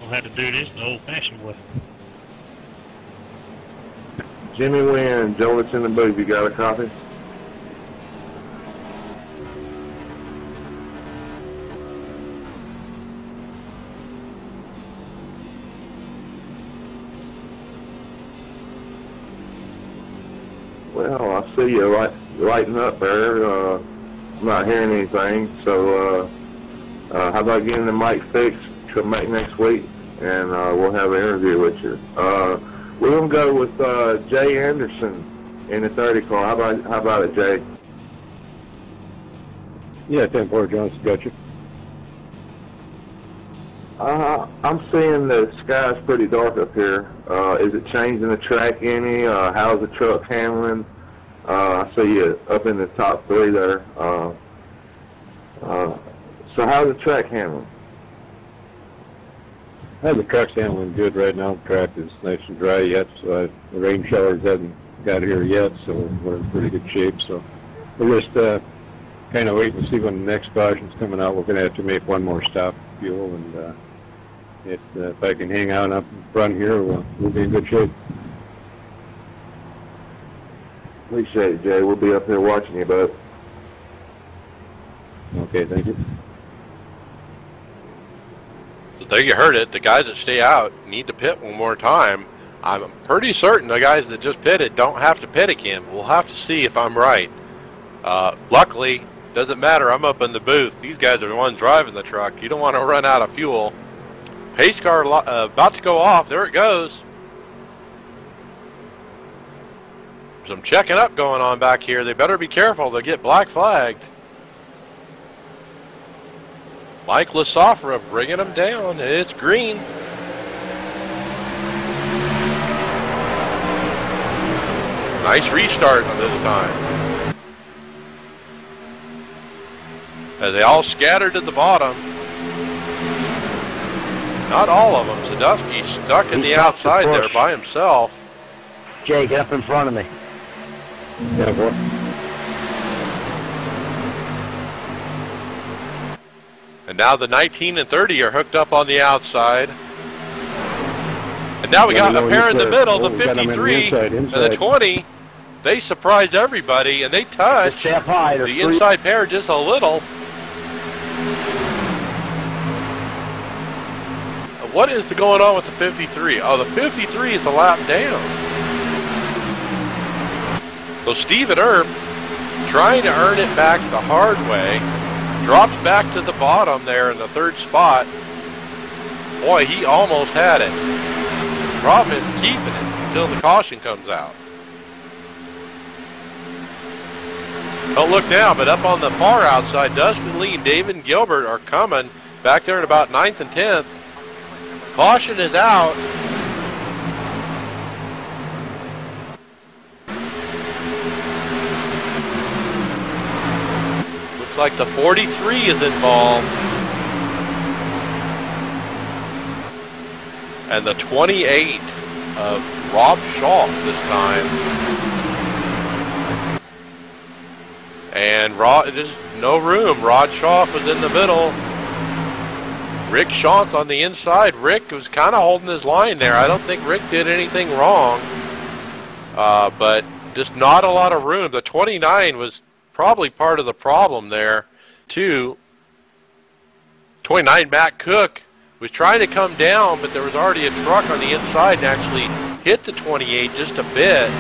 We'll have to do this the old-fashioned way. Jimmy Wynn, Joe, it's in the booth. You got a copy? Well, I see you lighting up there. I'm not hearing anything. So how about getting the mic fixed? Come back next week, and we'll have an interview with you. We're going to go with Jay Anderson in the 30 car. How about it, Jay? Yeah, 10-4 Johnson, got you. I'm seeing the sky's pretty dark up here. Is it changing the track any? How's the truck handling? I see you up in the top 3 there. So how's the track handling? The truck's handling good right now. The track is nice and dry yet, so the rain showers haven't got here yet, so we're in pretty good shape. So we're just kind of waiting to see when the next caution's coming out. We're going to have to make one more stop for fuel, and if I can hang out up front here, we'll be in good shape. Appreciate it, Jay. We'll be up here watching you, bud. Okay, thank you. So there you heard it. The guys that stay out need to pit one more time. I'm pretty certain the guys that just pitted don't have to pit again. We'll have to see if I'm right. Luckily, doesn't matter. I'm up in the booth. These guys are the ones driving the truck. You don't want to run out of fuel. Pace car about to go off. There it goes. Some checking up going on back here. They better be careful. They'll get black flagged. Mike Lasafra bringing them down. It's green. Nice restart on this time. As they all scattered at the bottom. Not all of them. Sadowski stuck in the outside there by himself. Jay, get up in front of me. Yeah, boy. And now the 19 and 30 are hooked up on the outside. And now we got a pair in the middle, the 53 and the 20. They surprised everybody, and they touched the inside pair just a little. What is going on with the 53? Oh, the 53 is a lap down. So Stephen Earp, trying to earn it back the hard way, drops back to the bottom there in the 3rd spot. Boy, he almost had it. The problem is keeping it until the caution comes out. Don't look now, but up on the far outside, Dustin Lee and David Gilbert are coming back there at about 9th and 10th. Caution is out. Looks like the 43 is involved. And the 28 of Rob Schaff this time. And there's no room. Rod Schaff was in the middle. Rick Shantz on the inside. Rick was kind of holding his line there. I don't think Rick did anything wrong. But just not a lot of room. The 29 was probably part of the problem there, too. 29, Matt Cook, Was trying to come down, but there was already a truck on the inside and actually hit the 28 just a bit.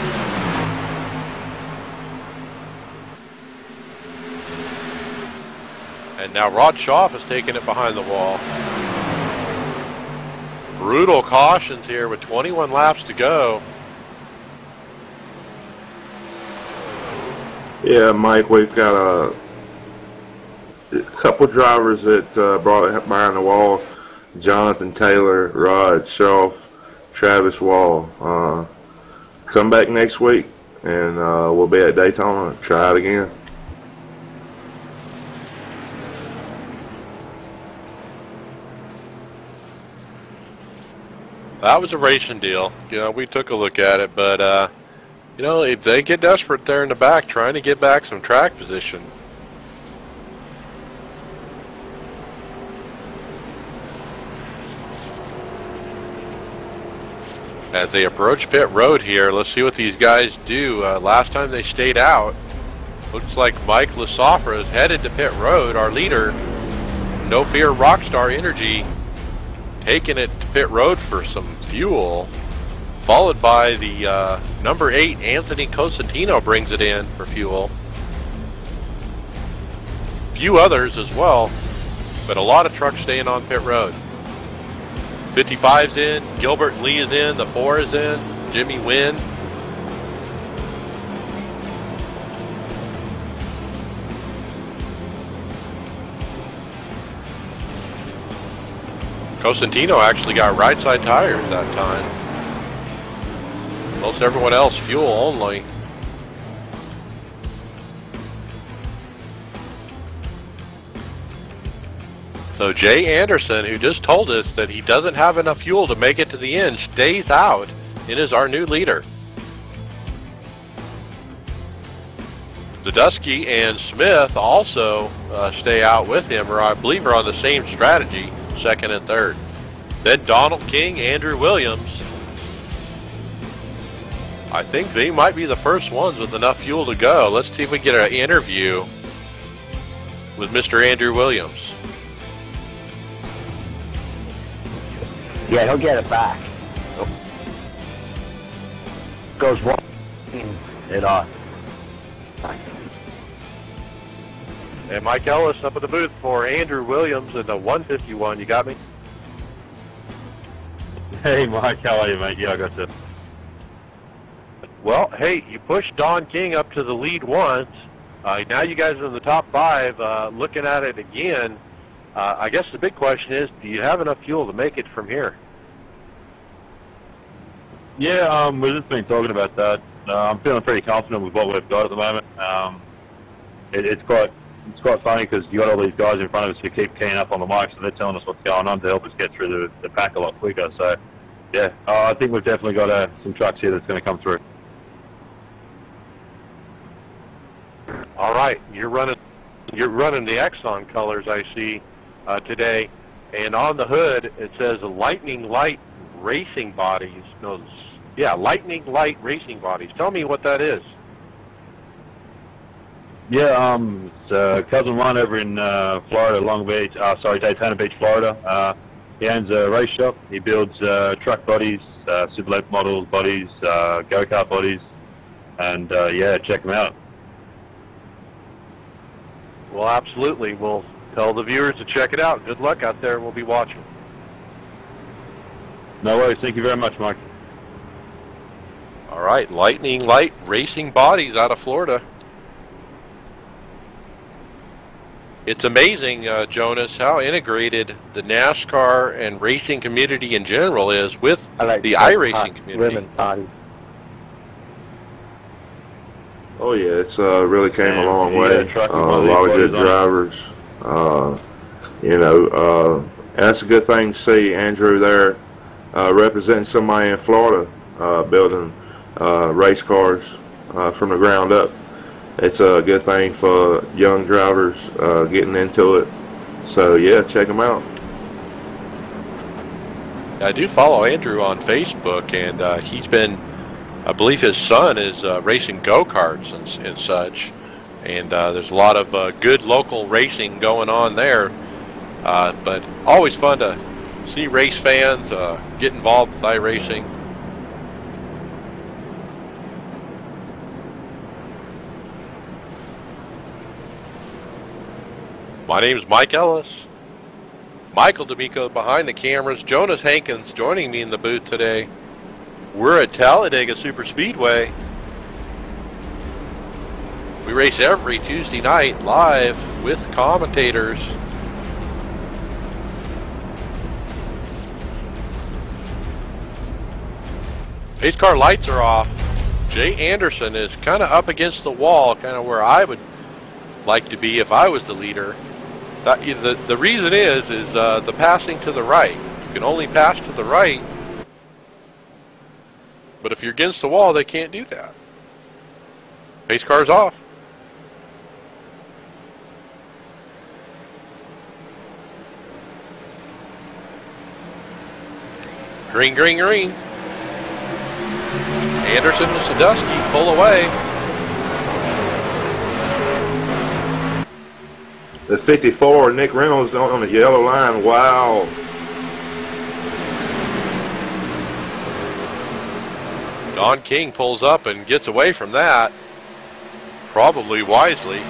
And now Rod Schaff is taking it behind the wall. Brutal cautions here with 21 laps to go. Yeah, Mike, we've got a couple drivers that brought it behind the wall. Jonathan Taylor, Rod Schaff, Travis Wall. Come back next week and we'll be at Daytona. Try it again. That was a racing deal. You know, we took a look at it, but you know, if they get desperate there in the back trying to get back some track position. As they approach pit road here, let's see what these guys do. Last time they stayed out, looks like Mike Lasofra is headed to pit road. Our leader, No Fear Rockstar Energy, taking it to pit road for some fuel, followed by the number 8 Anthony Cosentino brings it in for fuel. Few others as well, but a lot of trucks staying on pit road. 55's in, Gilbert Lee is in, the 4 is in, Jimmy Wynn. Cosentino actually got right side tires that time. Most everyone else fuel only. So Jay Anderson, who just told us that he doesn't have enough fuel to make it to the end, stays out and is our new leader. Zadusky and Smith also stay out with him, or I believe are on the same strategy, second and third. Then Donald King, Andrew Williams. I think they might be the first ones with enough fuel to go. Let's see if we get an interview with Mr. Andrew Williams. Yeah, he'll get it back. Goes one it off. And Mike Ellis up at the booth for Andrew Williams in the 151. You got me? Hey, Mike, how are you, mate? Yeah, I got you. Well, hey, you pushed Don King up to the lead once. Now you guys are in the top 5. Looking at it again, I guess the big question is, do you have enough fuel to make it from here? Yeah, we've just been talking about that. I'm feeling pretty confident with what we've got at the moment. It's quite funny because you got all these guys in front of us who keep keying up on the mic, so they're telling us what's going on to help us get through the pack a lot quicker. So, yeah, I think we've definitely got some trucks here that's going to come through. All right, you're running the Exxon colors, I see, today, and on the hood it says Lightning Light Racing Bodies. No, yeah, Lightning Light Racing Bodies. Tell me what that is. Yeah, it's cousin one over in Florida, Daytona Beach, Florida. He owns a race shop. He builds truck bodies, super late models bodies, go-kart bodies, and yeah, check him out. Well, absolutely. We'll tell the viewers to check it out. Good luck out there. We'll be watching. No worries. Thank you very much, Mike. All right, Lightning Light Racing Bodies out of Florida. It's amazing, Jonas, how integrated the NASCAR and racing community in general is with the iRacing community. Ribbon body. Oh yeah, it's really came a long way. A lot of good drivers. That's a good thing to see Andrew there representing somebody in Florida, building race cars from the ground up. It's a good thing for young drivers getting into it. So yeah, check them out. I do follow Andrew on Facebook, and he's been, I believe his son is racing go-karts and such, and there's a lot of good local racing going on there, but always fun to See race fans get involved with iRacing. My name is Mike Ellis. Michael D'Amico behind the cameras. Jonas Hankins joining me in the booth today. We're at Talladega Superspeedway. We race every Tuesday night live with commentators. Pace car lights are off. Jay Anderson is kind of up against the wall, kind of where I would like to be if I was the leader. The reason is the passing to the right. You can only pass to the right, but if you're against the wall, they can't do that. Pace car's off. Green, green, green. Anderson and Sadusky pull away. The 54, Nick Reynolds on the yellow line. Wow. Don King pulls up and gets away from that. Probably wisely.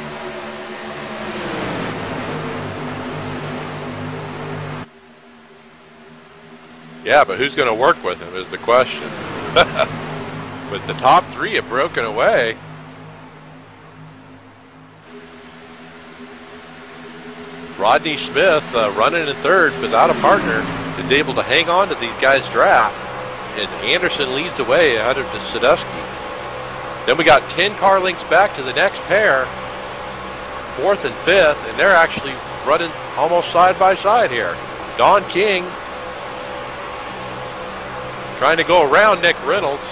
Yeah, but who's going to work with him is the question. But the top three have broken away. Rodney Smith running in third without a partner is able to hang on to these guys' draft. And Anderson leads away ahead of Sadusky. Then we got 10 car lengths back to the next pair. Fourth and fifth, and they're actually running almost side by side here. Don King trying to go around Nick Reynolds.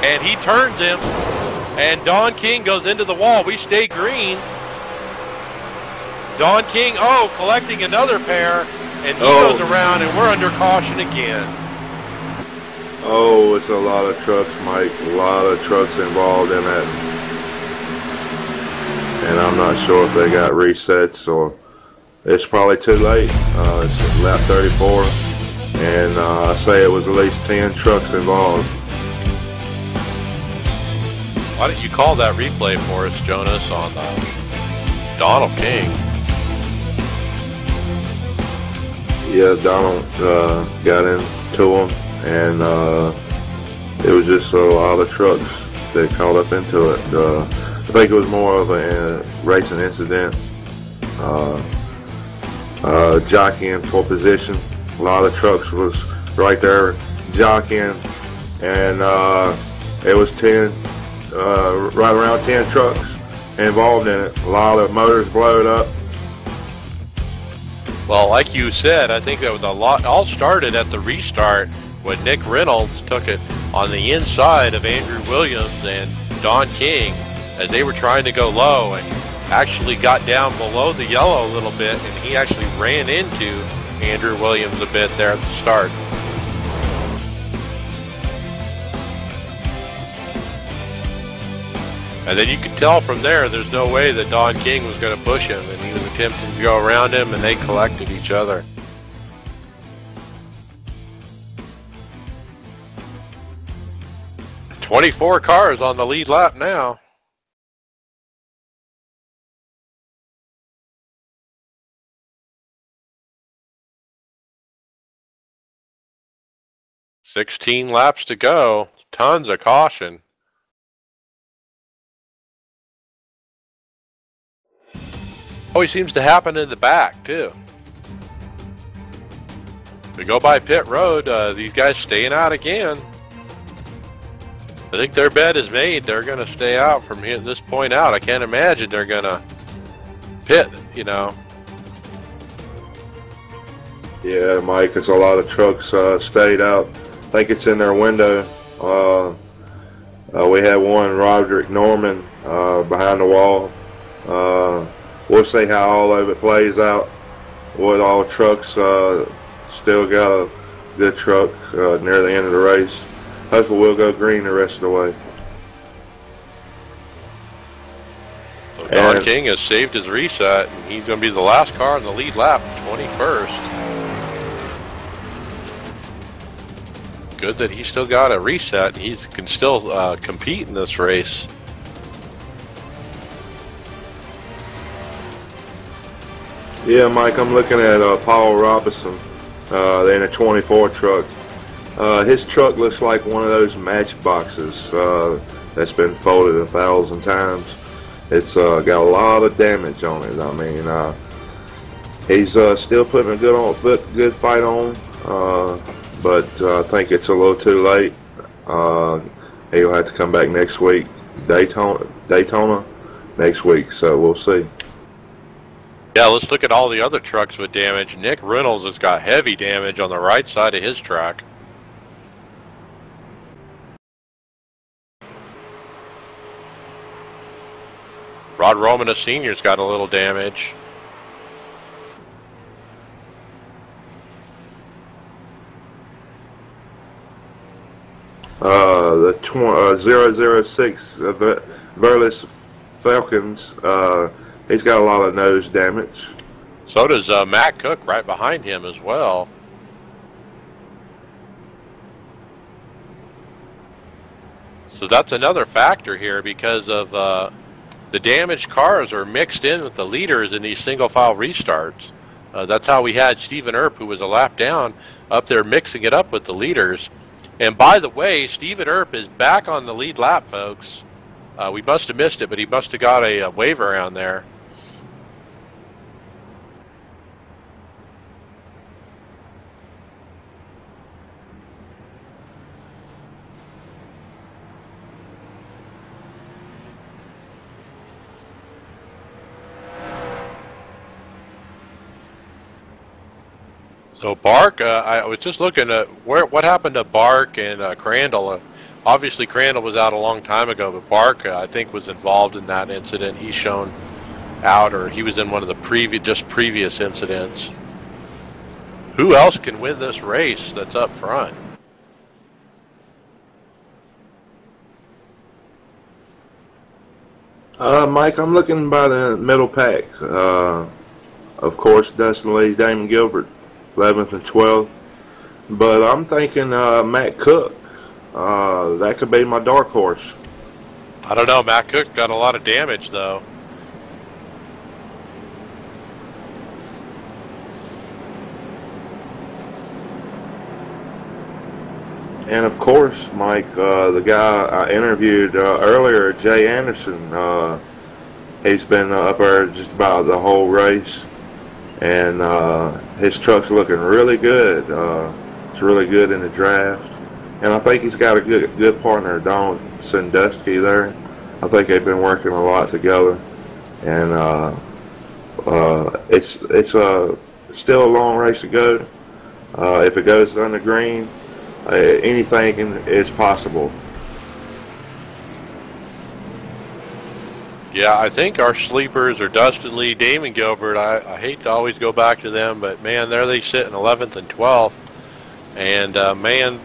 And he turns him. And Don King goes into the wall. We stay green. Don King, collecting another pair. And he goes around, and we're under caution again. Oh, it's a lot of trucks, Mike. A lot of trucks involved in that. And I'm not sure if they got resets or it's probably too late. It's lap 34. And I say it was at least 10 trucks involved. Why don't you call that replay for us, Jonas, on Donald King? Yeah, Donald got into him, and it was just a lot of trucks that caught up into it. I think it was more of a racing incident. Jockeying for position. A lot of trucks was right there jockeying, and it was 10. Right around 10 trucks involved in it. A lot of motors blowed up. Well, like you said, I think that was all started at the restart when Nick Reynolds took it on the inside of Andrew Williams and Don King as they were trying to go low, and actually got down below the yellow a little bit, and he actually ran into Andrew Williams a bit there at the start. And then you could tell from there's no way that Don King was going to push him, and he was attempting to go around him, and they collected each other. "24 cars on the lead lap now." "16 laps to go. Tons of caution. Always seems to happen in the back, too. We go by pit road, these guys staying out again. I think their bet is made. They're going to stay out from here, this point out. I can't imagine they're going to pit, you know. Yeah, Mike, it's a lot of trucks stayed out. I think it's in their window. We have one, Roderick Norman, behind the wall. We'll see how all of it plays out. With all trucks, still got a good truck near the end of the race. Hopefully we'll go green the rest of the way. So Don King has saved his reset, and he's going to be the last car in the lead lap, 21st. good that he still got a reset. He can still compete in this race. Yeah, Mike, I'm looking at Paul Robinson in a 24 truck. His truck looks like one of those matchboxes that's been folded 1,000 times. It's got a lot of damage on it. I mean, he's still putting a good fight on, but I think it's a little too late. He'll have to come back next week, Daytona next week. So we'll see. Yeah, let's look at all the other trucks with damage. Nick Reynolds has got heavy damage on the right side of his track. Rod Romana Sr.'s got a little damage. The 006 Verlis Falcons, he's got a lot of nose damage. So does Matt Cook right behind him as well. So that's another factor here because of the damaged cars are mixed in with the leaders in these single file restarts. That's how we had Stephen Earp, who was a lap down, up there mixing it up with the leaders. And by the way, Stephen Earp is back on the lead lap, folks. We must have missed it, but he must have got a wave around there. So Bark, I was just looking at what happened to Bark and Crandall. Obviously Crandall was out a long time ago, but Bark, I think, was involved in that incident. He's shown out, or he was in one of the previous incidents. Who else can win this race that's up front? Mike, I'm looking by the middle pack. Of course, Dustin Lee, Damon Gilbert, 11th and 12th. But I'm thinking Matt Cook. That could be my dark horse. I don't know. Matt Cook got a lot of damage, though. And of course, Mike, the guy I interviewed earlier, Jay Anderson, he's been up there just about the whole race. And his truck's looking really good. It's really good in the draft. And I think he's got a good partner, Don Sandusky, there. I think they've been working a lot together. And it's still a long race to go. If it goes on the green, anything is possible. Yeah, I think our sleepers are Dustin Lee, Damon Gilbert. I hate to always go back to them, but man, there they sit in 11th and 12th. And man,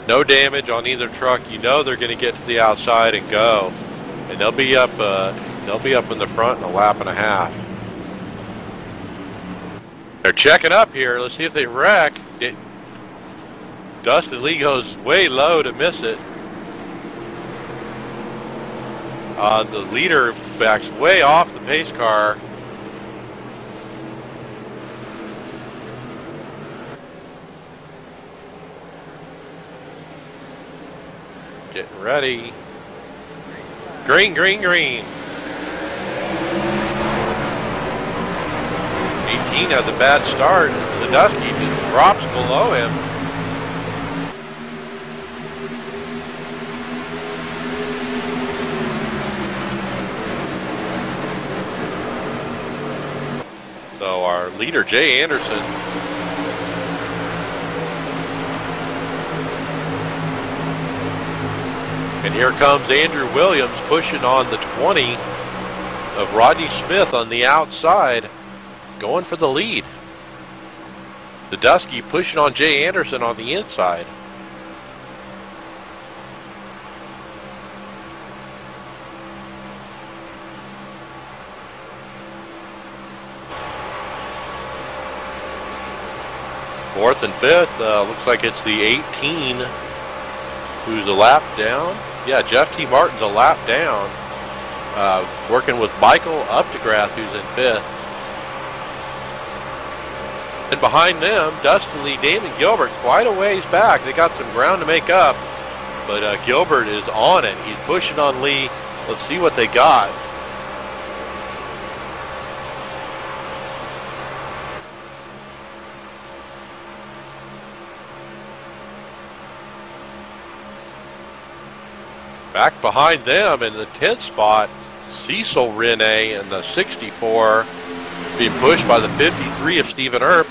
no damage on either truck. You know they're going to get to the outside and go, and they'll be up in the front in a lap and a half. They're checking up here. Let's see if they wreck. Dustin Lee goes way low to miss it. The leader backs way off the pace car. Getting ready. Green, green, green. 18 has a bad start. Sandusky just drops below him. So our leader, Jay Anderson, and here comes Andrew Williams pushing on the 20 of Rodney Smith on the outside, going for the lead. Sandusky pushing on Jay Anderson on the inside. Fourth and fifth, looks like it's the 18 who's a lap down. Yeah, Jeff T. Martin's a lap down, working with Michael Updegrath, who's in fifth. And behind them, Dustin Lee, Damon Gilbert, quite a ways back. They got some ground to make up, but Gilbert is on it. He's pushing on Lee. Let's see what they got. Back behind them in the 10th spot, Cecil Rene in the 64, being pushed by the 53 of Stephen Earp.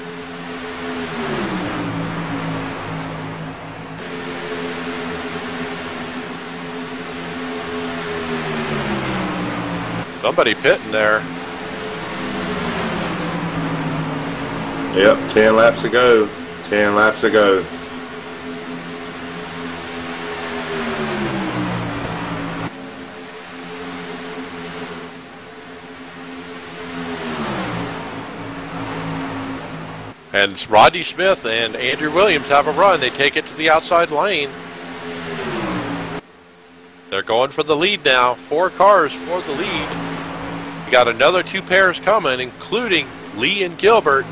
Somebody pitting there. Yep, 10 laps to go. 10 laps to go. And Rodney Smith and Andrew Williams have a run. They take it to the outside lane. They're going for the lead now. 4 cars for the lead. We got another 2 pairs coming, including Lee and Gilbert.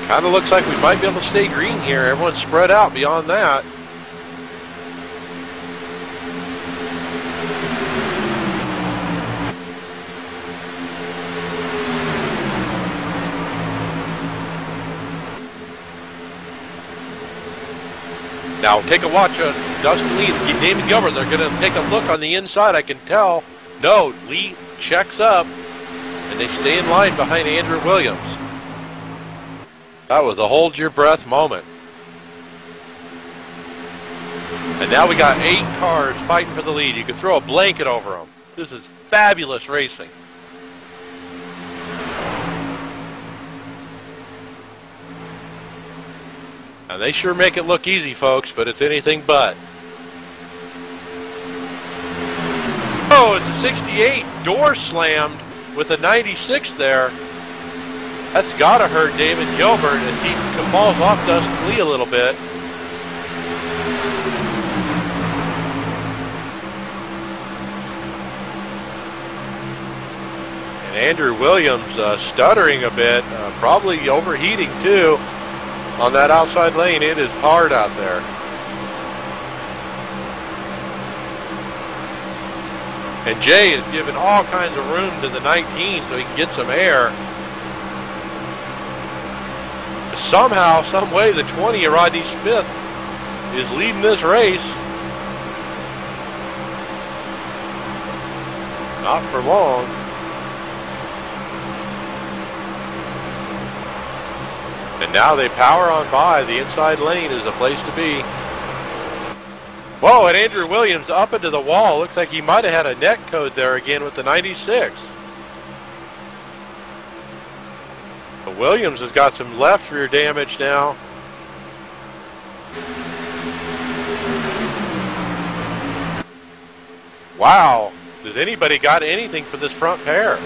Kind of looks like we might be able to stay green here. Everyone's spread out beyond that. Now take a watch of Dustin Lee and Damon Gilbert. They're going to take a look on the inside, I can tell. No, Lee checks up, and they stay in line behind Andrew Williams. That was a hold your breath moment. And now we got 8 cars fighting for the lead. You can throw a blanket over them. This is fabulous racing. And they sure make it look easy, folks, but it's anything but. Oh, it's a 68. Door slammed with a 96 there. That's got to hurt Damon Gilbert as he falls off Dustin Lee a little bit. And Andrew Williams stuttering a bit, probably overheating too. On that outside lane, it is hard out there. And Jay is giving all kinds of room to the 19 so he can get some air. Somehow, some way, the 20 of Rodney Smith is leading this race. Not for long. And now they power on by. The inside lane is the place to be. Whoa, and Andrew Williams up into the wall. Looks like he might have had a net code there again with the 96. But Williams has got some left rear damage now. Wow. Does anybody got anything for this front pair?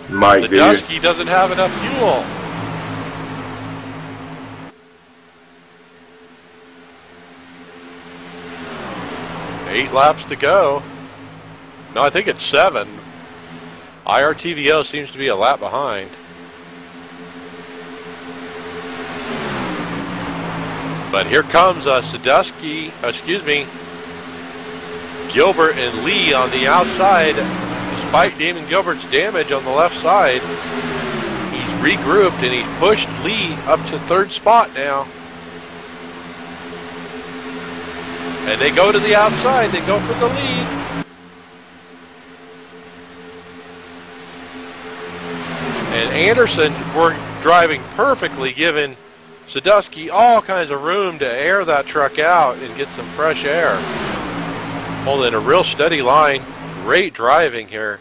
Mike, the Dusky doesn't have enough fuel. Eight laps to go. No, I think it's 7. IRTVO seems to be a lap behind. But here comes Sadusky, Gilbert and Lee on the outside. Despite Damon Gilbert's damage on the left side, he's regrouped and he's pushed Lee up to 3rd spot now. And they go to the outside. They go for the lead. And Anderson were driving perfectly, giving Sadusky all kinds of room to air that truck out and get some fresh air. Holding a real steady line. Great driving here.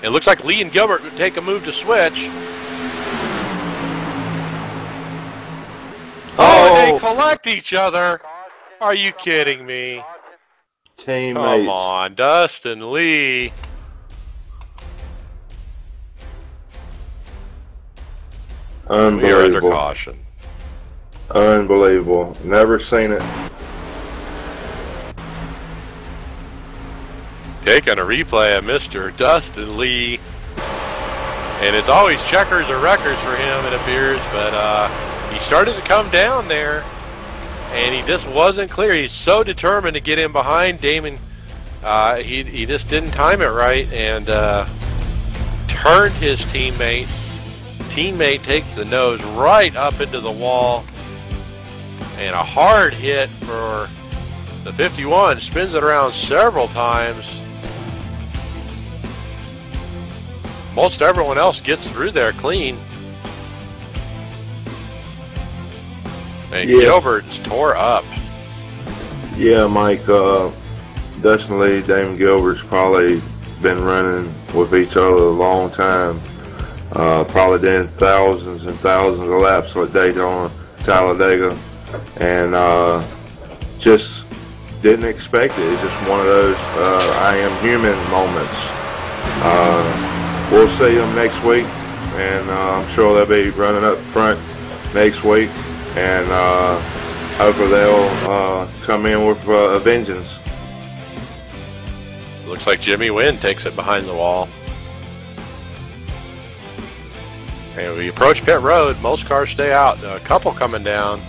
It looks like Lee and Gilbert would take a move to switch. Oh, and they collect each other. Are you kidding me? Teammates. Come on, Dustin Lee. Unbelievable. We are under caution. Unbelievable. Never seen it. Taking a replay of Mr. Dustin Lee. And it's always checkers or wreckers for him, it appears. But he started to come down there. And he just wasn't clear. He's so determined to get in behind Damon. He just didn't time it right and turned his teammate. Teammate takes the nose right up into the wall. And a hard hit for the 51. Spins it around several times. Most everyone else gets through there clean. And Gilbert's tore up. Yeah, Mike, Dustin Lee, Damon Gilbert's probably been running with each other a long time. Probably done thousands and thousands of laps at Daytona, Talladega, and just didn't expect it. It's just one of those I am human moments. We'll see them next week, and I'm sure they'll be running up front next week, and hopefully they'll come in with a vengeance. Looks like Jimmy Wynn takes it behind the wall. And we approach pit road. Most cars stay out. A couple coming down.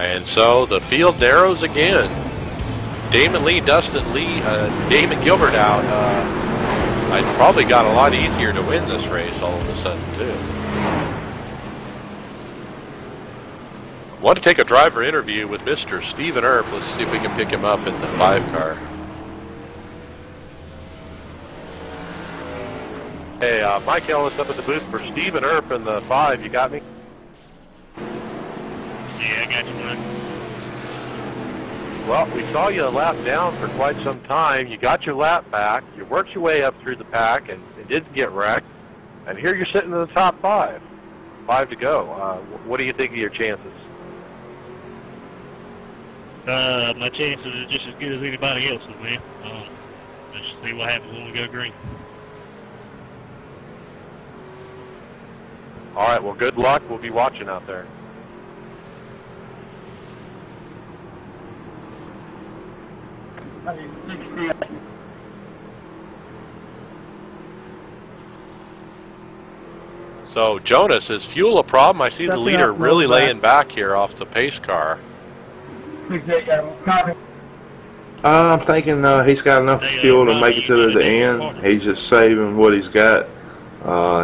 And so the field narrows again. Damon Lee, Dustin Lee, Damon Gilbert out. I probably got a lot easier to win this race all of a sudden too. I want to take a driver interview with Mr. Stephen Earp. Let's see if we can pick him up in the 5 car. Hey, Mike Ellis up at the booth for Stephen Earp in the 5. You got me? Yeah, I got you, Mike. Well, we saw you a lap down for quite some time. You got your lap back. You worked your way up through the pack and didn't get wrecked. And here you're sitting in the top 5. 5 to go. What do you think of your chances? My chances are just as good as anybody else's, man. Let's see what happens when we go green. All right, well, good luck. We'll be watching out there. So, Jonas, is fuel a problem? I see the leader really laying back here off the pace car. I'm thinking he's got enough fuel to make it to the end. He's just saving what he's got.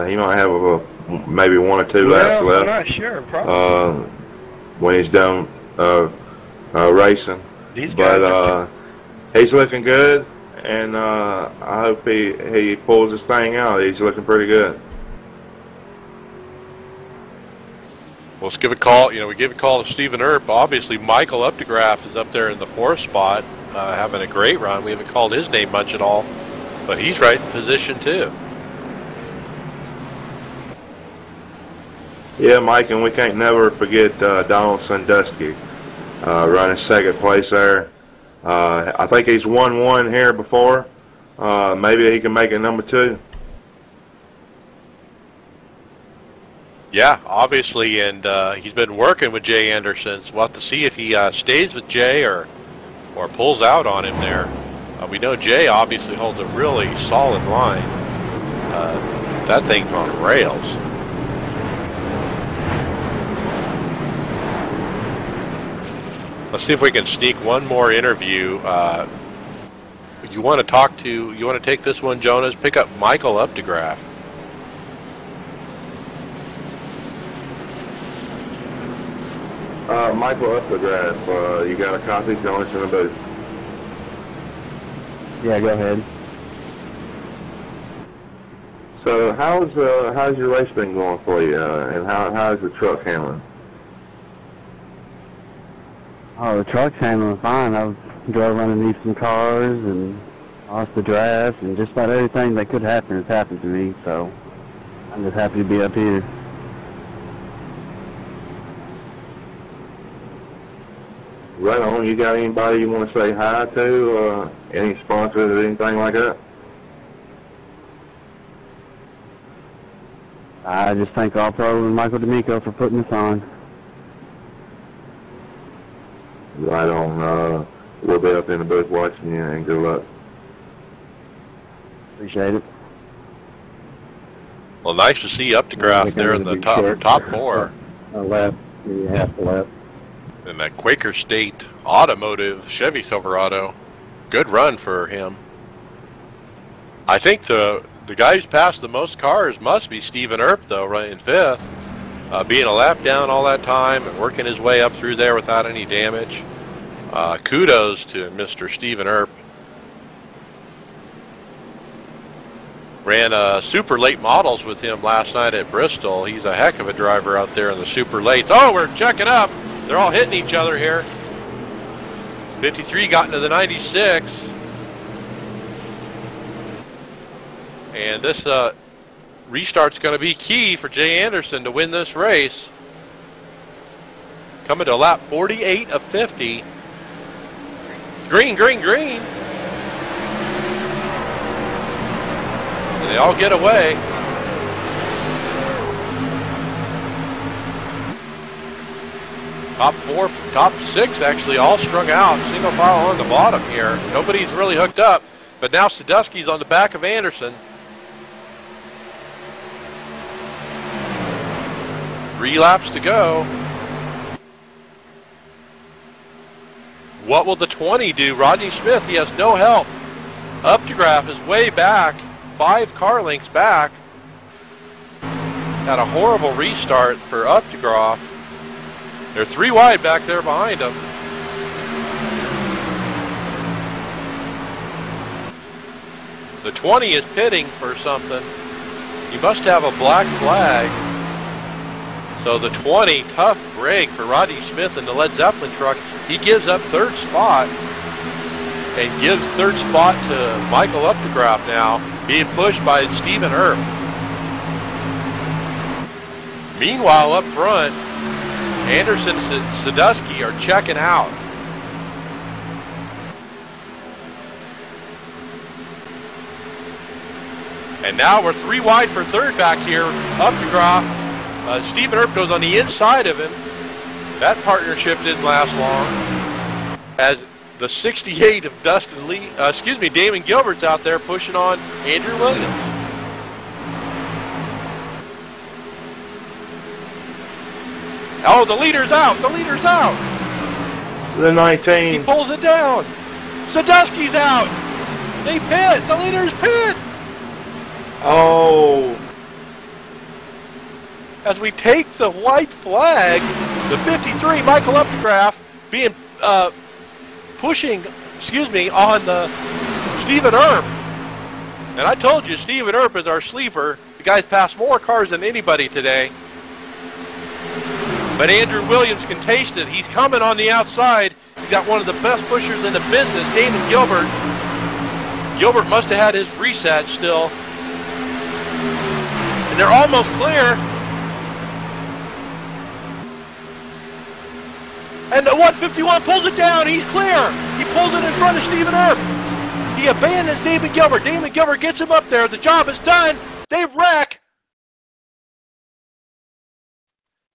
He might have maybe 1 or 2 laps left. I'm not sure, probably. When he's done racing. But he's looking good, and I hope he pulls this thing out. He's looking pretty good. Well, let's give a call. We give a call to Stephen Earp. Obviously, Michael Updegraff is up there in the 4th spot, having a great run. We haven't called his name much at all, but he's right in position too. Yeah, Mike, and we can't never forget Donald Sandusky running 2nd place there. I think he's won 1 here before. Maybe he can make it number 2. Yeah, obviously, and he's been working with Jay Anderson. So we'll have to see if he stays with Jay or pulls out on him there. We know Jay obviously holds a really solid line. That thing's on rails. Let's see if we can sneak one more interview. You want to take this one, Jonas? Pick up Michael Updegraff. Michael Updegraff, you got a copy? Jonas in the booth. Yeah, go ahead. So how's your race been going for you, and how's the truck handling? Oh, the truck's handling fine. drove underneath some cars and lost the draft, and just about everything that could happen has happened to me, so I'm just happy to be up here. Right on. You got anybody you want to say hi to? Any sponsors or anything like that? I just thank All Pro and Michael D'Amico for putting this on. Right on. We'll be up in the booth watching you, and good luck. Appreciate it. Well, nice to see Updegraff there in the top four. A lap, maybe half a lap. In that Quaker State Automotive Chevy Silverado. Good run for him. I think the guy who's passed the most cars must be Stephen Earp, though, right in fifth. Being a lap down all that time and working his way up through there without any damage. Kudos to Mr. Stephen Earp. Ran super late models with him last night at Bristol. He's a heck of a driver out there in the super late. Oh, we're checking up. They're all hitting each other here. 53 got into the 96. And this restart's going to be key for Jay Anderson to win this race. Coming to lap 48 of 50. Green, green, green. And they all get away. Top four, top six actually all strung out. Single file on the bottom here. Nobody's really hooked up. But now Sadusky's on the back of Anderson. 3 laps to go. What will the 20 do? Rodney Smith, he has no help. Updegraff is way back. 5 car lengths back. Had a horrible restart for Updegraff. They're 3 wide back there behind him. The 20 is pitting for something. He must have a black flag. So the 20, tough break for Rodney Smith in the Led Zeppelin truck. He gives up 3rd spot and gives 3rd spot to Michael Updegraff now, being pushed by Stephen Earp. Meanwhile, up front, Anderson and Sadusky are checking out. And now we're 3 wide for 3rd back here. Updegraff. Stephen Earp goes on the inside of him. That partnership didn't last long. As the 68 of Dustin Lee, Damon Gilbert's out there pushing on Andrew Williams. Oh, the leader's out. The leader's out. The 19. He pulls it down. Sadusky's out. They pit. The leaders pit. Oh. As we take the white flag, the 53, Michael Updegraff, being pushing, on the Stephen Earp. And I told you, Stephen Earp is our sleeper. The guy's passed more cars than anybody today. But Andrew Williams can taste it. He's coming on the outside. He's got one of the best pushers in the business, Damon Gilbert. Gilbert must have had his reset still. And they're almost clear. And the 151 pulls it down. He's clear. He pulls it in front of Stephen Earp. He abandons Damon Gilbert. Damon Gilbert gets him up there. The job is done. They wreck.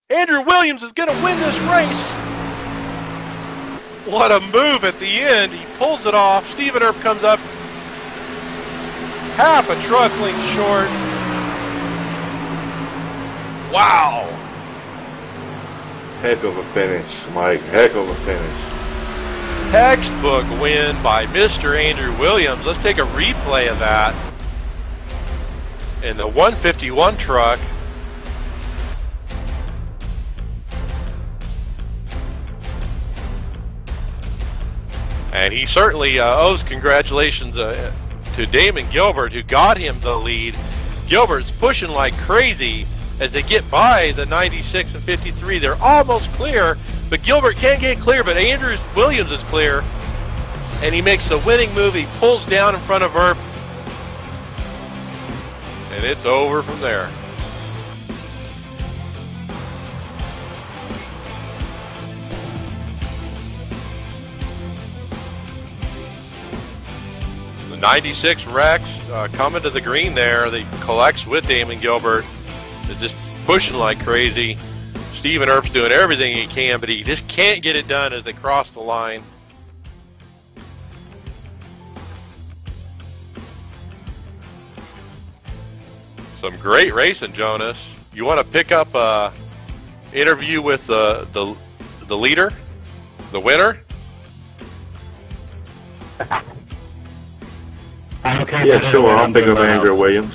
Andrew Williams is going to win this race. What a move at the end. He pulls it off. Stephen Earp comes up half a truck length short. Wow. Heck of a finish, Mike. Heck of a finish. Textbook win by Mr. Andrew Williams. Let's take a replay of that. In the 151 truck. And he certainly owes congratulations to Damon Gilbert, who got him the lead. Gilbert's pushing like crazy as they get by the 96 and 53. They're almost clear, but Gilbert can't get clear, but Andrew Williams is clear. and he makes the winning move. He pulls down in front of Earp, and it's over from there. The 96 Rex coming to the green there. They collects with Damon Gilbert. They're just pushing like crazy. Stephen Earp's doing everything he can, but he just can't get it done as they cross the line. Some great racing, Jonas. You want to pick up an interview with the leader, the winner? Okay, yeah, sure. I'll pick up Andrew Williams.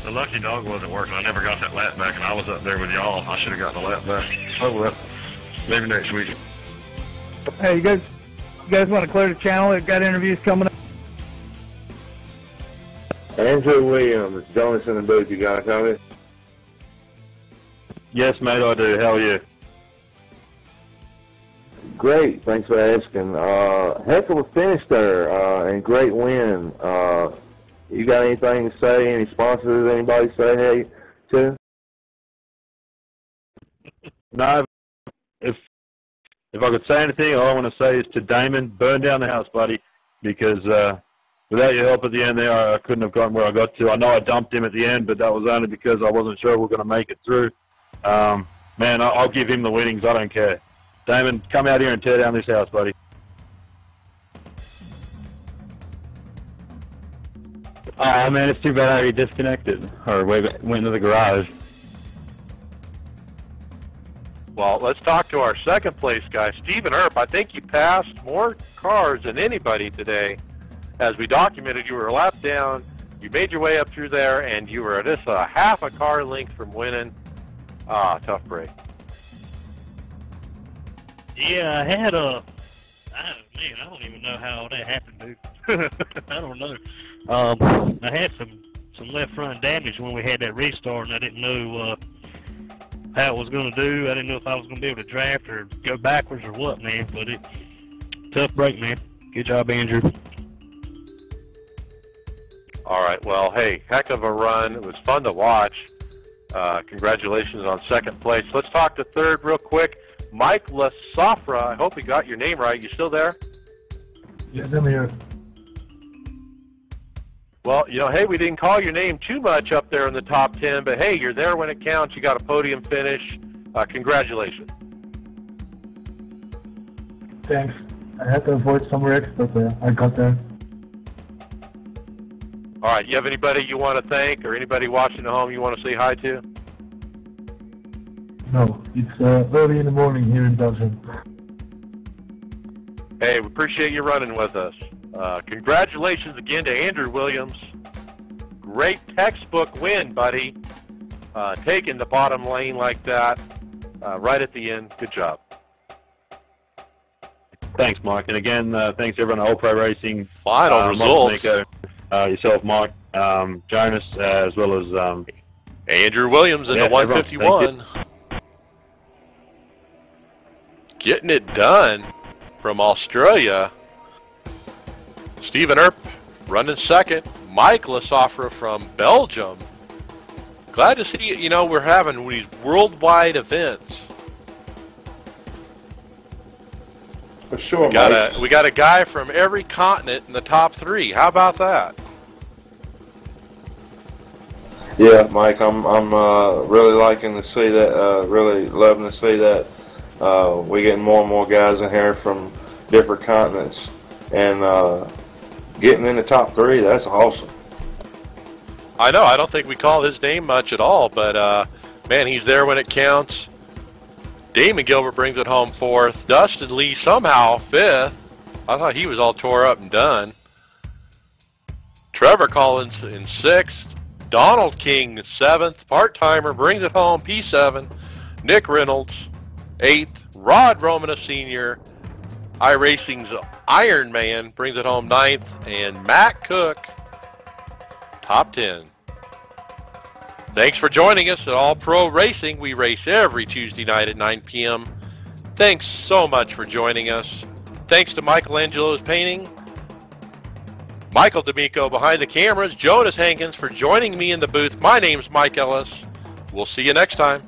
The lucky dog wasn't working. I never got that lap back, and I was up there with y'all. I should have gotten the lap back. Oh well, maybe next week. Hey, you guys want to clear the channel? We've got interviews coming up. Andrew Williams, Jonas in the booth. You got a comment? Yes, mate, I do. How are you? Great. Thanks for asking. Heck of a finish there, and great win. You got anything to say? Any sponsors? Anybody say hey to? No. If I could say anything, all I want to say is to Damon, burn down the house, buddy, because without your help at the end there, I couldn't have gotten where I got to. I know I dumped him at the end, but that was only because I wasn't sure we were going to make it through. Man, I'll give him the winnings. I don't care. Damon, come out here and tear down this house, buddy. Oh, man, it's too bad I disconnected, or went into the garage. Well, let's talk to our second place guy, Stephen Earp. I think you passed more cars than anybody today. As we documented, you were a lap down, you made your way up through there, and you were just a half a car length from winning. Tough break. Yeah, I had a... Man, I don't even know how that happened, dude. I don't know. I had some left front damage when we had that restart, and I didn't know how it was going to do. I didn't know if I was going to be able to draft or go backwards or what, man. But tough break, man. Good job, Andrew. All right, well, hey, heck of a run. It was fun to watch. Congratulations on second place. Let's talk to third real quick. Mike Lasafra, I hope we got your name right. You still there? Yes, I'm here. Well, you know, hey, we didn't call your name too much up there in the top 10, but hey, you're there when it counts. You got a podium finish. Congratulations. Thanks. I had to avoid some wrecks, but I got there. All right, you have anybody you want to thank or anybody watching at home you want to say hi to? No, it's early in the morning here in Belgium. Hey, we appreciate you running with us. Congratulations again to Andrew Williams. Great textbook win, buddy. Taking the bottom lane like that right at the end. Good job. Thanks, Mike. And again, thanks everyone at All Pro Racing. Final results. Nico, yourself, Mike, Jonas, as well as Andrew Williams in the 151. Getting it done from Australia. Stephen Earp running second. Mike Lasafra from Belgium. Glad to see, you know, we're having these worldwide events. For sure, We got a guy from every continent in the top 3. How about that? Yeah, Mike, I'm really liking to see that. Really loving to see that. We're getting more and more guys in here from different continents, and getting in the top 3. That's awesome. I know. I don't think we call his name much at all, but man, he's there when it counts. Damon Gilbert brings it home 4th. Dustin Lee somehow 5th. I thought he was all tore up and done. Trevor Collins in 6th. Donald King 7th. Part-timer brings it home P7. Nick Reynolds 8th. Rod Romana Sr., iRacing's Iron Man, brings it home 9th. And Matt Cook, top 10. Thanks for joining us at All Pro Racing. We race every Tuesday night at 9 p.m. Thanks so much for joining us. thanks to Michelangelo's painting, Michael D'Amico behind the cameras, Jonas Hankins for joining me in the booth. My name's Mike Ellis. We'll see you next time.